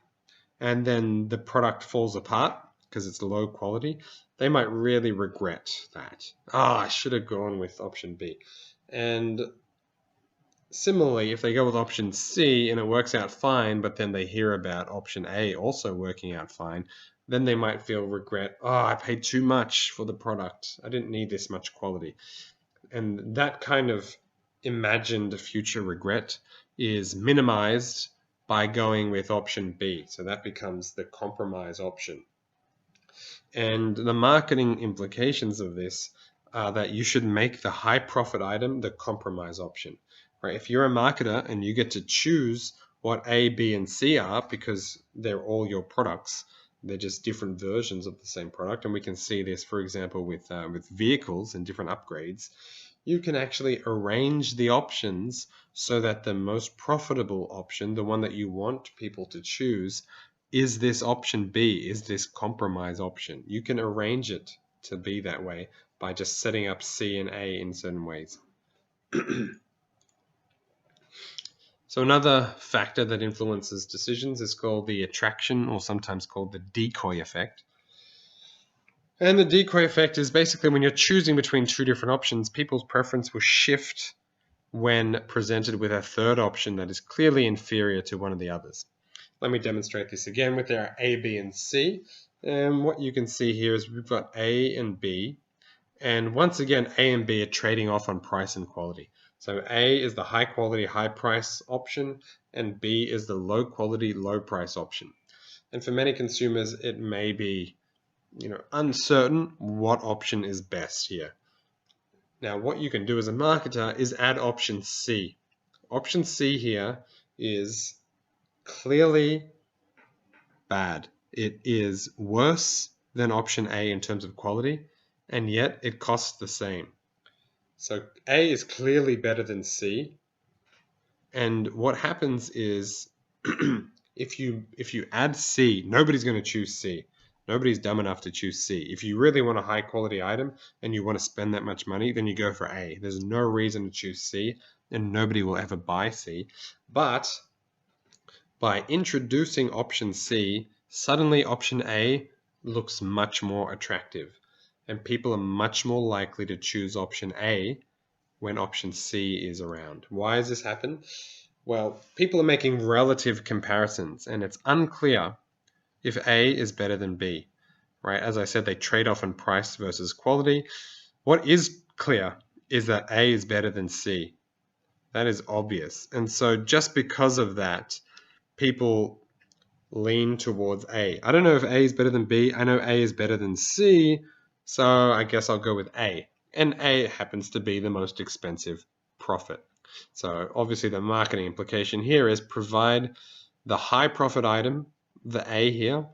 S1: and then the product falls apart because it's low quality, they might really regret that. I should have gone with option B. And similarly, if they go with option C and it works out fine, but then they hear about option A also working out fine, then they might feel regret. I paid too much for the product. I didn't need this much quality. And that kind of imagined future regret is minimized by going with option B. So that becomes the compromise option. And the marketing implications of this are that you should make the high profit item the compromise option. Right? If you're a marketer and you get to choose what A, B, and C are because they're all your products, they're just different versions of the same product. And we can see this, for example, with vehicles and different upgrades. You can actually arrange the options so that the most profitable option, the one that you want people to choose, is this option B, is this compromise option. You can arrange it to be that way by just setting up C and A in certain ways. So another factor that influences decisions is called the attraction, or sometimes called the decoy effect. And the decoy effect is basically when you're choosing between two different options, people's preference will shift when presented with a third option that is clearly inferior to one of the others. Let me demonstrate this again with our A, B, and C. And what you can see here is we've got A and B. And once again, A and B are trading off on price and quality. So A is the high quality, high price option, and B is the low quality, low price option. And for many consumers, it may be uncertain what option is best here. Now, what you can do as a marketer is add option C. Option C here is clearly bad. It is worse than option A in terms of quality, and yet it costs the same. So A is clearly better than C. And what happens is if you add C, nobody's going to choose C. Nobody's dumb enough to choose C. If you really want a high quality item and you want to spend that much money, then you go for A. There's no reason to choose C, and nobody will ever buy C. But by introducing option C, suddenly option A looks much more attractive, and people are much more likely to choose option A when option C is around. Why does this happen? Well, people are making relative comparisons, and it's unclear if A is better than B, right? As I said, they trade off on price versus quality. What is clear is that A is better than C. That is obvious. And so just because of that, people lean towards A. I don't know if A is better than B. I know A is better than C, so I guess I'll go with A. And A happens to be the most expensive profit. So obviously the marketing implication here is provide the high profit item, the A here,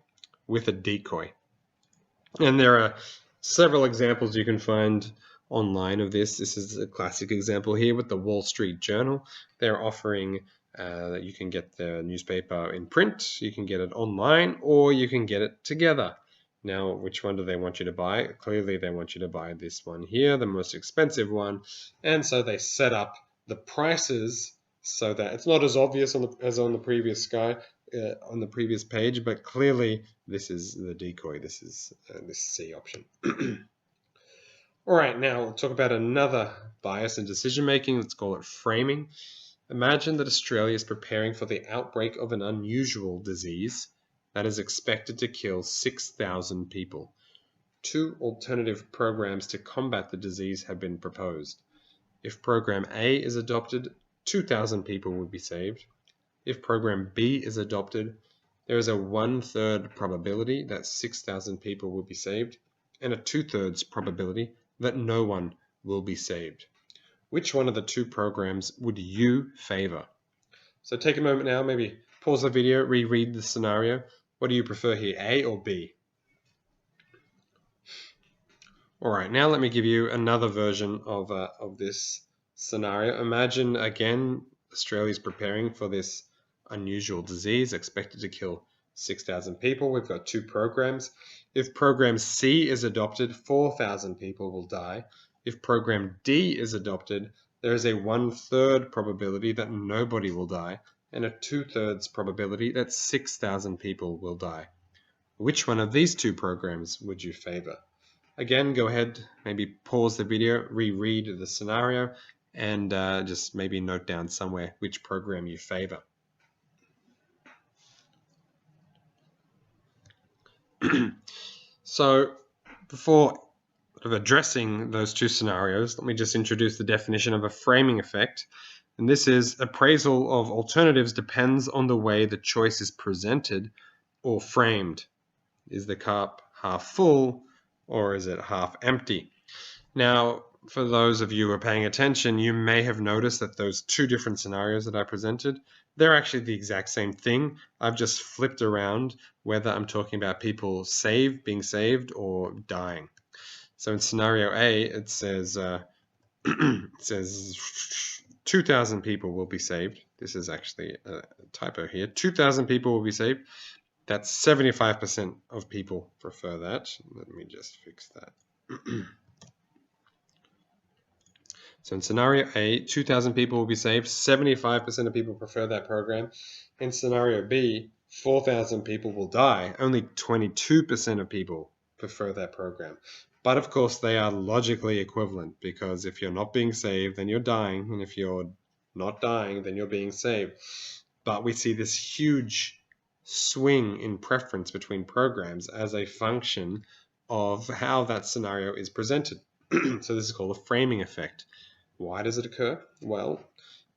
S1: with a decoy. And there are several examples you can find online of this. This is a classic example here with the Wall Street Journal. They're offering that you can get the newspaper in print, you can get it online, or you can get it together. Now, which one do they want you to buy? Clearly, they want you to buy this one here, the most expensive one. And so they set up the prices so that it's not as obvious as on the previous on the previous page, but clearly this is the decoy. This is this C option. All right, now we'll talk about another bias in decision making. Let's call it framing. Imagine that Australia is preparing for the outbreak of an unusual disease that is expected to kill 6,000 people. 2 alternative programs to combat the disease have been proposed. If program A is adopted, 2,000 people would be saved. If program B is adopted, there is a 1/3 probability that 6,000 people will be saved, and a 2/3 probability that no one will be saved. Which one of the 2 programs would you favor? So take a moment now, maybe pause the video, reread the scenario. What do you prefer here, A or B? All right, now let me give you another version of this scenario. Imagine, again, Australia's preparing for this unusual disease expected to kill 6,000 people. We've got two programs. If program C is adopted, 4,000 people will die. If program D is adopted, there is a 1/3 probability that nobody will die and a 2/3 probability that 6,000 people will die. Which one of these two programs would you favor? Again, go ahead, maybe pause the video, reread the scenario, and just maybe note down somewhere which program you favor. So before addressing those two scenarios, let me just introduce the definition of a framing effect. And this is appraisal of alternatives depends on the way the choice is presented or framed. Is the cup half full or is it half empty? Now, for those of you who are paying attention, you may have noticed that those two different scenarios that I presented, they're actually the exact same thing. I've just flipped around whether I'm talking about people being saved or dying. So in scenario A, it says 2,000 people will be saved. This is actually a typo here. 2,000 people will be saved. That's 75% of people prefer that. Let me just fix that. So in scenario A, 2,000 people will be saved. 75% of people prefer that program. In scenario B, 4,000 people will die. Only 22% of people prefer that program. But of course, they are logically equivalent, because if you're not being saved, then you're dying. And if you're not dying, then you're being saved. But we see this huge swing in preference between programs as a function of how that scenario is presented. So this is called a framing effect. Why does it occur? Well,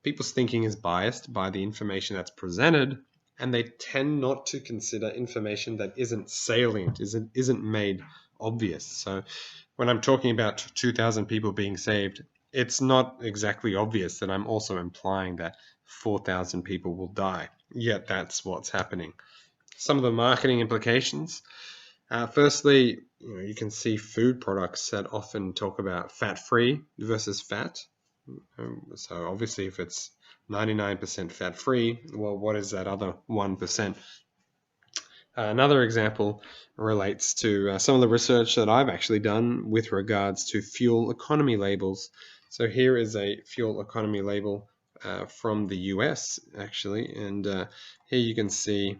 S1: people's thinking is biased by the information that's presented, and they tend not to consider information that isn't salient, isn't made obvious. So when I'm talking about 2,000 people being saved, it's not exactly obvious that I'm also implying that 4,000 people will die. Yet that's what's happening. Some of the marketing implications. Firstly, you can see food products that often talk about fat-free versus fat. So obviously, if it's 99% fat-free, well, what is that other 1%? Another example relates to some of the research that I've actually done with regards to fuel economy labels. So here is a fuel economy label from the US, actually, and here you can see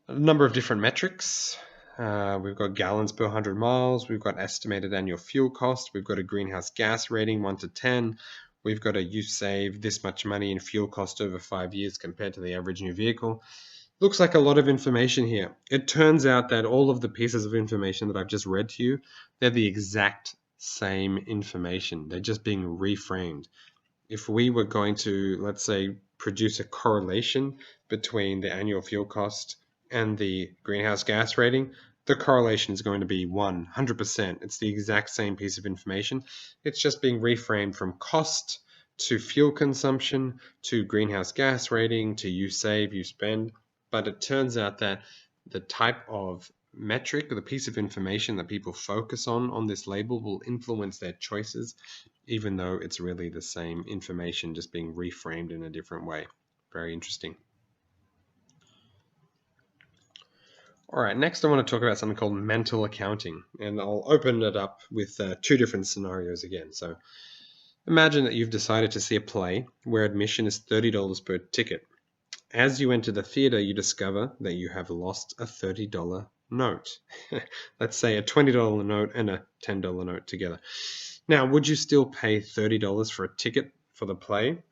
S1: a number of different metrics. We've got gallons per 100 miles. We've got estimated annual fuel cost. We've got a greenhouse gas rating 1 to 10. We've got a you save this much money in fuel cost over 5 years compared to the average new vehicle. Looks like a lot of information here. It turns out that all of the pieces of information that I've just read to you, they're the exact same information. They're just being reframed. If we were going to, let's say, produce a correlation between the annual fuel cost and the greenhouse gas rating, the correlation is going to be 100%. It's the exact same piece of information. It's just being reframed from cost to fuel consumption to greenhouse gas rating to you save, you spend. But it turns out that the type of metric or the piece of information that people focus on this label will influence their choices, even though it's really the same information just being reframed in a different way. Very interesting. All right, next I want to talk about something called mental accounting, and I'll open it up with two different scenarios again. So imagine that you've decided to see a play where admission is $30 per ticket. As you enter the theater, you discover that you have lost a $30 note. Let's say a $20 note and a $10 note together. Now, would you still pay $30 for a ticket for the play?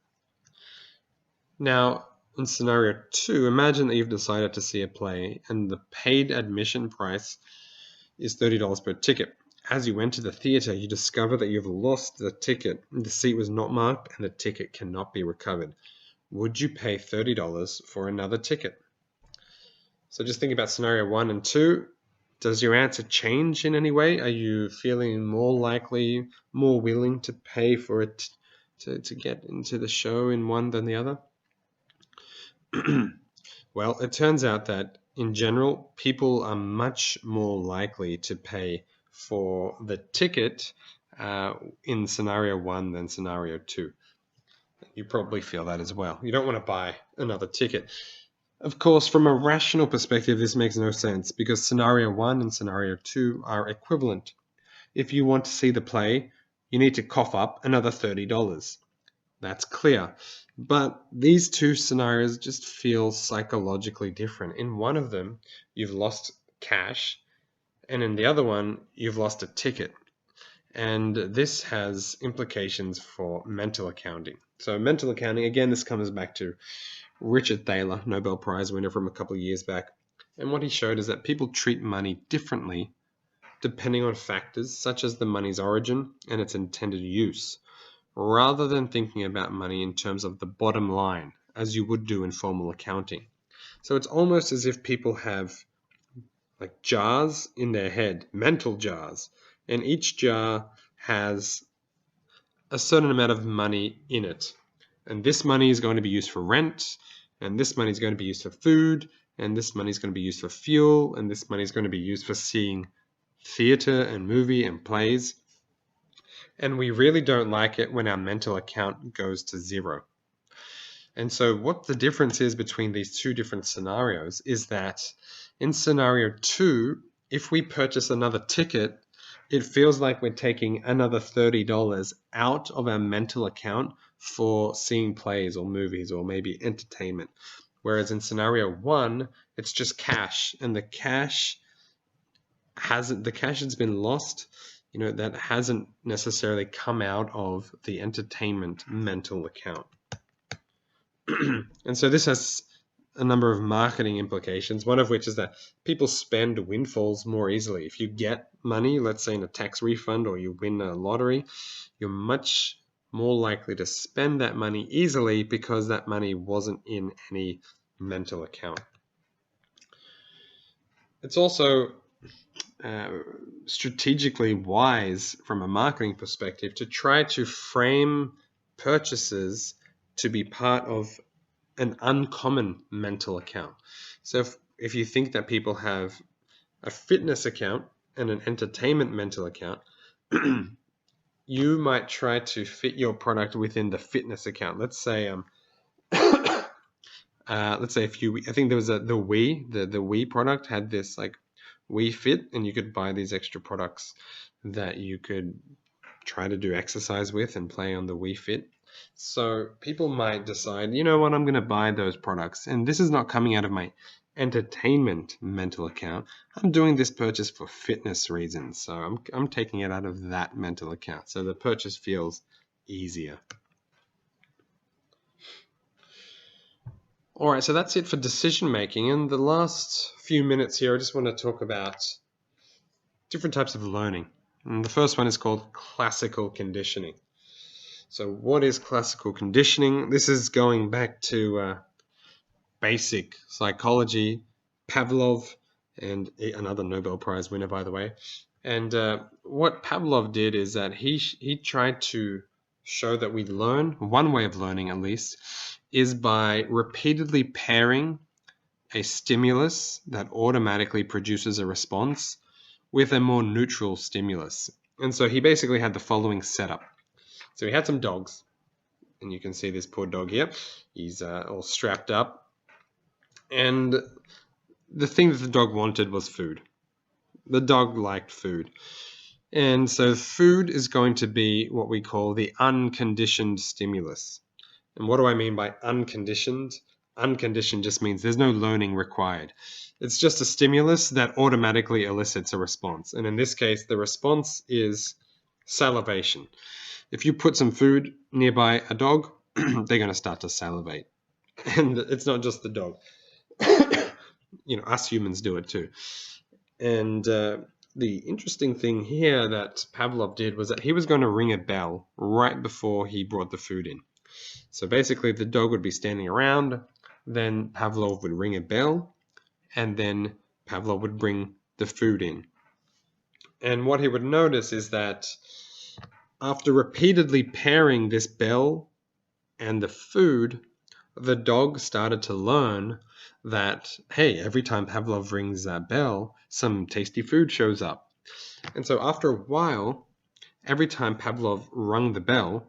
S1: Now, in scenario 2, imagine that you've decided to see a play and the paid admission price is $30 per ticket. As you enter the theater, you discover that you've lost the ticket. The seat was not marked and the ticket cannot be recovered. Would you pay $30 for another ticket? So just think about scenario 1 and 2. Does your answer change in any way? Are you feeling more likely, more willing to pay for it to get into the show in one than the other? Well, it turns out that in general, people are much more likely to pay for the ticket in scenario 1 than scenario 2. You probably feel that as well. You don't want to buy another ticket. Of course, from a rational perspective, this makes no sense because scenario 1 and scenario 2 are equivalent. If you want to see the play, you need to cough up another $30. That's clear. But these two scenarios just feel psychologically different. In one of them, you've lost cash, and in the other one, you've lost a ticket. And this has implications for mental accounting. So mental accounting, again, this comes back to Richard Thaler, Nobel Prize winner from a couple of years back. And what he showed is that people treat money differently depending on factors such as the money's origin and its intended use, rather than thinking about money in terms of the bottom line, as you would do in formal accounting. So it's almost as if people have like jars in their head, mental jars, and each jar has a certain amount of money in it. And this money is going to be used for rent, and this money is going to be used for food, and this money is going to be used for fuel, and this money is going to be used for seeing theater and movie and plays. And we really don't like it when our mental account goes to zero. And so what the difference is between these two different scenarios is that in scenario 2, if we purchase another ticket, it feels like we're taking another $30 out of our mental account for seeing plays or movies or maybe entertainment. Whereas in scenario 1, it's just cash, and the cash has been lost, that hasn't necessarily come out of the entertainment mental account. And so this has a number of marketing implications, one of which is that people spend windfalls more easily. If you get money, let's say in a tax refund, or you win a lottery, you're much more likely to spend that money easily because that money wasn't in any mental account. It's also strategically wise from a marketing perspective to try to frame purchases to be part of an uncommon mental account. So if you think that people have a fitness account and an entertainment mental account, you might try to fit your product within the fitness account. Let's say I think there was the Wii product had this like Wii Fit, and you could buy these extra products that you could try to do exercise with and play on the Wii Fit. So people might decide, you know what, I'm going to buy those products, and this is not coming out of my entertainment mental account. I'm doing this purchase for fitness reasons, so I'm taking it out of that mental account. So the purchase feels easier. All right, so that's it for decision making. And the last few minutes here, I just want to talk about different types of learning. And the first one is called classical conditioning. So what is classical conditioning? This is going back to basic psychology, Pavlov, and another Nobel Prize winner, by the way. And what Pavlov did is that he tried to show that we learn, one way of learning at least, is by repeatedly pairing a stimulus that automatically produces a response with a more neutral stimulus. And so he basically had the following setup. So he had some dogs, and you can see this poor dog here. He's all strapped up. And the thing that the dog wanted was food. The dog liked food. And so food is going to be what we call the unconditioned stimulus. And what do I mean by unconditioned? Unconditioned just means there's no learning required. It's just a stimulus that automatically elicits a response. And in this case, the response is salivation. If you put some food nearby a dog, they're going to start to salivate. And it's not just the dog. Us humans do it too. And the interesting thing here that Pavlov did was that he was going to ring a bell right before he brought the food in. So basically the dog would be standing around, then Pavlov would ring a bell, and then Pavlov would bring the food in. And what he would notice is that after repeatedly pairing this bell and the food, the dog started to learn that, hey, every time Pavlov rings that bell, some tasty food shows up. And so after a while, every time Pavlov rung the bell,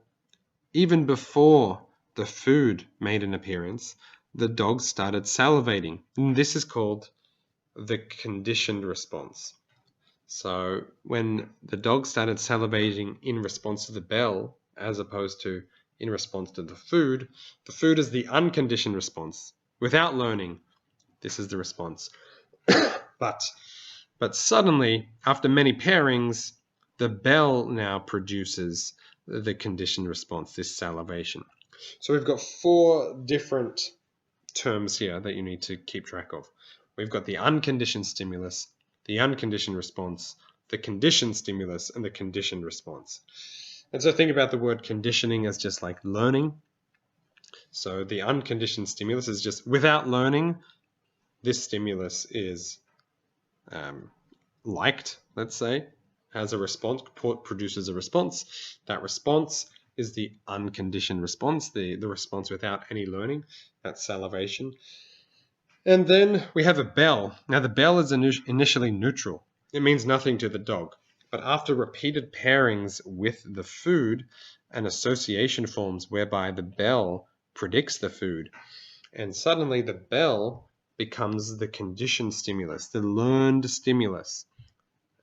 S1: even before the food made an appearance, the dog started salivating. And this is called the conditioned response. So when the dog started salivating in response to the bell, as opposed to in response to the food is the unconditioned response. Without learning, this is the response. But suddenly, after many pairings, the bell now produces the conditioned response, this salivation. So we've got 4 different terms here that you need to keep track of. We've got the unconditioned stimulus, the unconditioned response, the conditioned stimulus, and the conditioned response. And so think about the word conditioning as just like learning. So the unconditioned stimulus is just without learning, this stimulus is liked, let's say, has a response, produces a response. That response is the unconditioned response, the response without any learning, that's salivation. And then we have a bell. Now the bell is initially neutral. It means nothing to the dog. But after repeated pairings with the food, an association forms whereby the bell predicts the food. And suddenly the bell becomes the conditioned stimulus, the learned stimulus.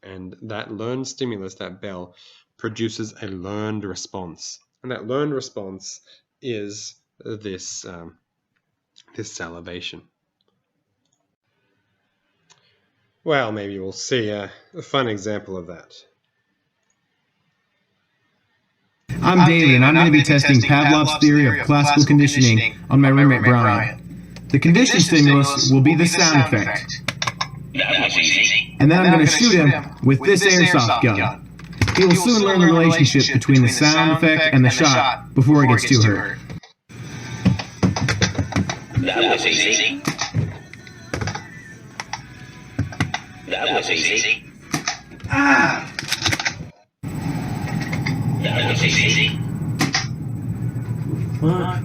S1: And that learned stimulus, that bell, produces a learned response. And that learned response is this salivation. Well, maybe we'll see a fun example of that.
S8: I'm David, and I'm going to be testing Pavlov's theory of classical conditioning on my roommate Brian. The conditioned stimulus will be the sound effect.
S9: That was easy.
S8: And then I'm going to shoot him with this airsoft gun. He will soon learn the relationship between the sound effect and the shot before he gets too hurt.
S9: That was easy. That was easy.
S8: Ah!
S9: That was easy.
S8: Fuck.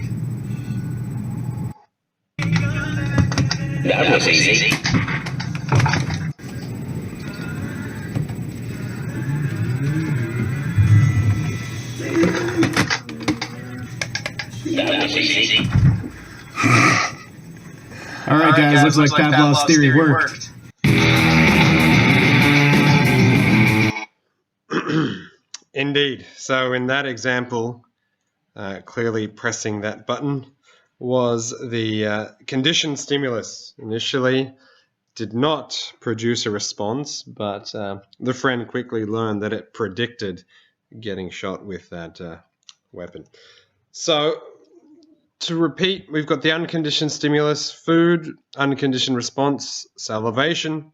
S9: That was easy. That was easy.
S8: Alright guys, looks like Pavlov's theory worked.
S1: Indeed. So in that example, clearly pressing that button was the conditioned stimulus. Initially did not produce a response, but the friend quickly learned that it predicted getting shot with that weapon. So to repeat, we've got the unconditioned stimulus, food, unconditioned response, salivation.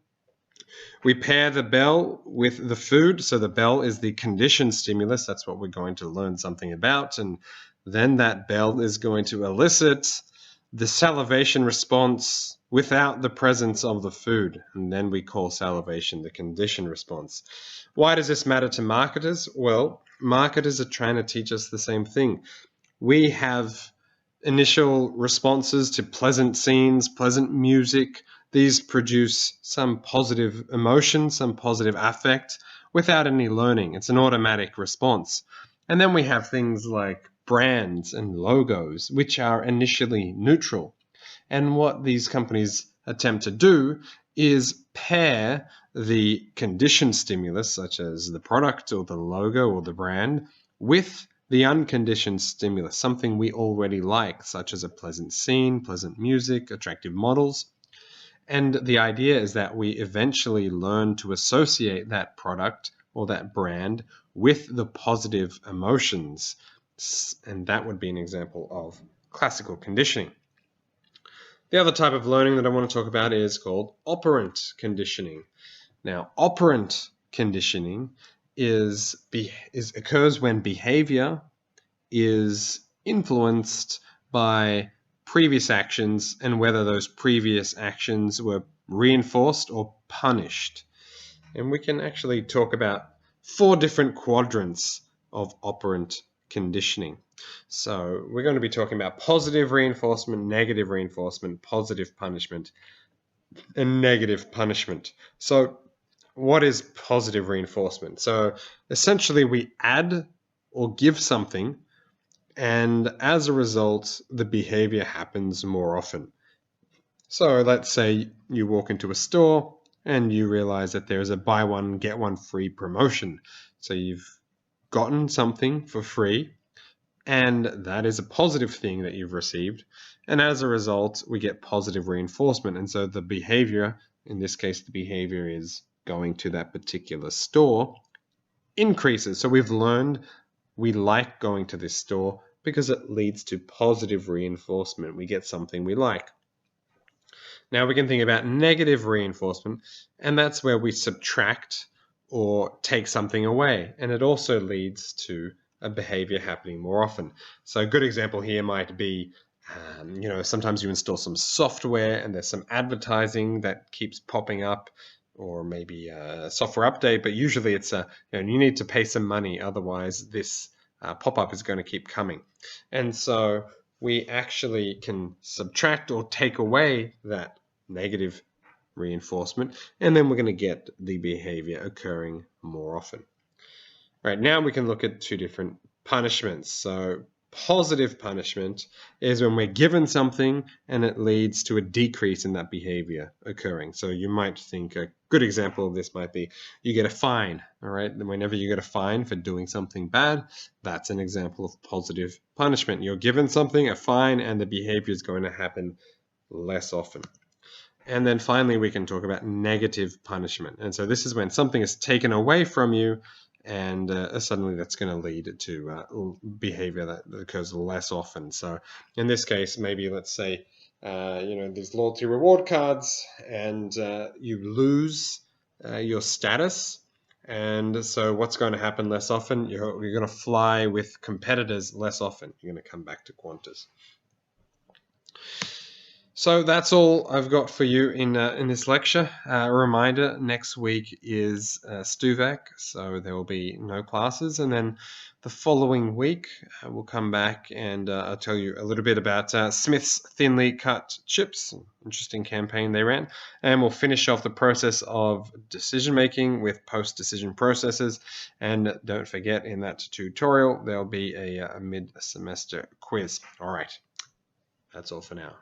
S1: We pair the bell with the food, so the bell is the conditioned stimulus. That's what we're going to learn something about, and then that bell is going to elicit the salivation response without the presence of the food, and then we call salivation the conditioned response. Why does this matter to marketers? Well, marketers are trying to teach us the same thing. We have initial responses to pleasant scenes, pleasant music. These produce some positive emotion, some positive affect without any learning. It's an automatic response. And then we have things like brands and logos, which are initially neutral. And what these companies attempt to do is pair the conditioned stimulus, such as the product or the logo or the brand, with the unconditioned stimulus, something we already like, such as a pleasant scene, pleasant music, attractive models. And the idea is that we eventually learn to associate that product or that brand with the positive emotions. And that would be an example of classical conditioning. The other type of learning that I want to talk about is called operant conditioning. Now, operant conditioning occurs when behavior is influenced by previous actions and whether those previous actions were reinforced or punished. And we can actually talk about 4 different quadrants of operant conditioning. So we're going to be talking about positive reinforcement, negative reinforcement, positive punishment, and negative punishment. So what is positive reinforcement? So essentially we add or give something, and as a result, the behavior happens more often. So let's say you walk into a store and you realize that there's a buy one, get one free promotion. So you've gotten something for free, and that is a positive thing that you've received. And as a result, we get positive reinforcement. And so the behavior, in this case, the behavior is going to that particular store, increases. So we've learned we like going to this store because it leads to positive reinforcement. We get something we like. Now we can think about negative reinforcement, and that's where we subtract or take something away. And it also leads to a behavior happening more often. So a good example here might be, sometimes you install some software and there's some advertising that keeps popping up, or maybe a software update, but usually it's you need to pay some money, otherwise this pop-up is going to keep coming. And so we actually can subtract or take away that negative reinforcement, and then we're going to get the behavior occurring more often. Right, now we can look at two different punishments. So positive punishment is when we're given something and it leads to a decrease in that behavior occurring. So you might think a good example of this might be you get a fine, all right? And whenever you get a fine for doing something bad, that's an example of positive punishment. You're given something, a fine, and the behavior is going to happen less often. And then finally, we can talk about negative punishment. And so this is when something is taken away from you, and suddenly that's going to lead to behavior that occurs less often. So in this case, maybe let's say, these loyalty reward cards, and you lose your status. And so what's going to happen less often? You're going to fly with competitors less often. You're going to come back to Qantas. So that's all I've got for you in this lecture. A reminder, next week is STUVAC, so there will be no classes. And then the following week, we'll come back and I'll tell you a little bit about Smith's thinly cut chips, interesting campaign they ran. And we'll finish off the process of decision making with post-decision processes. And don't forget, in that tutorial, there'll be a mid-semester quiz. All right, that's all for now.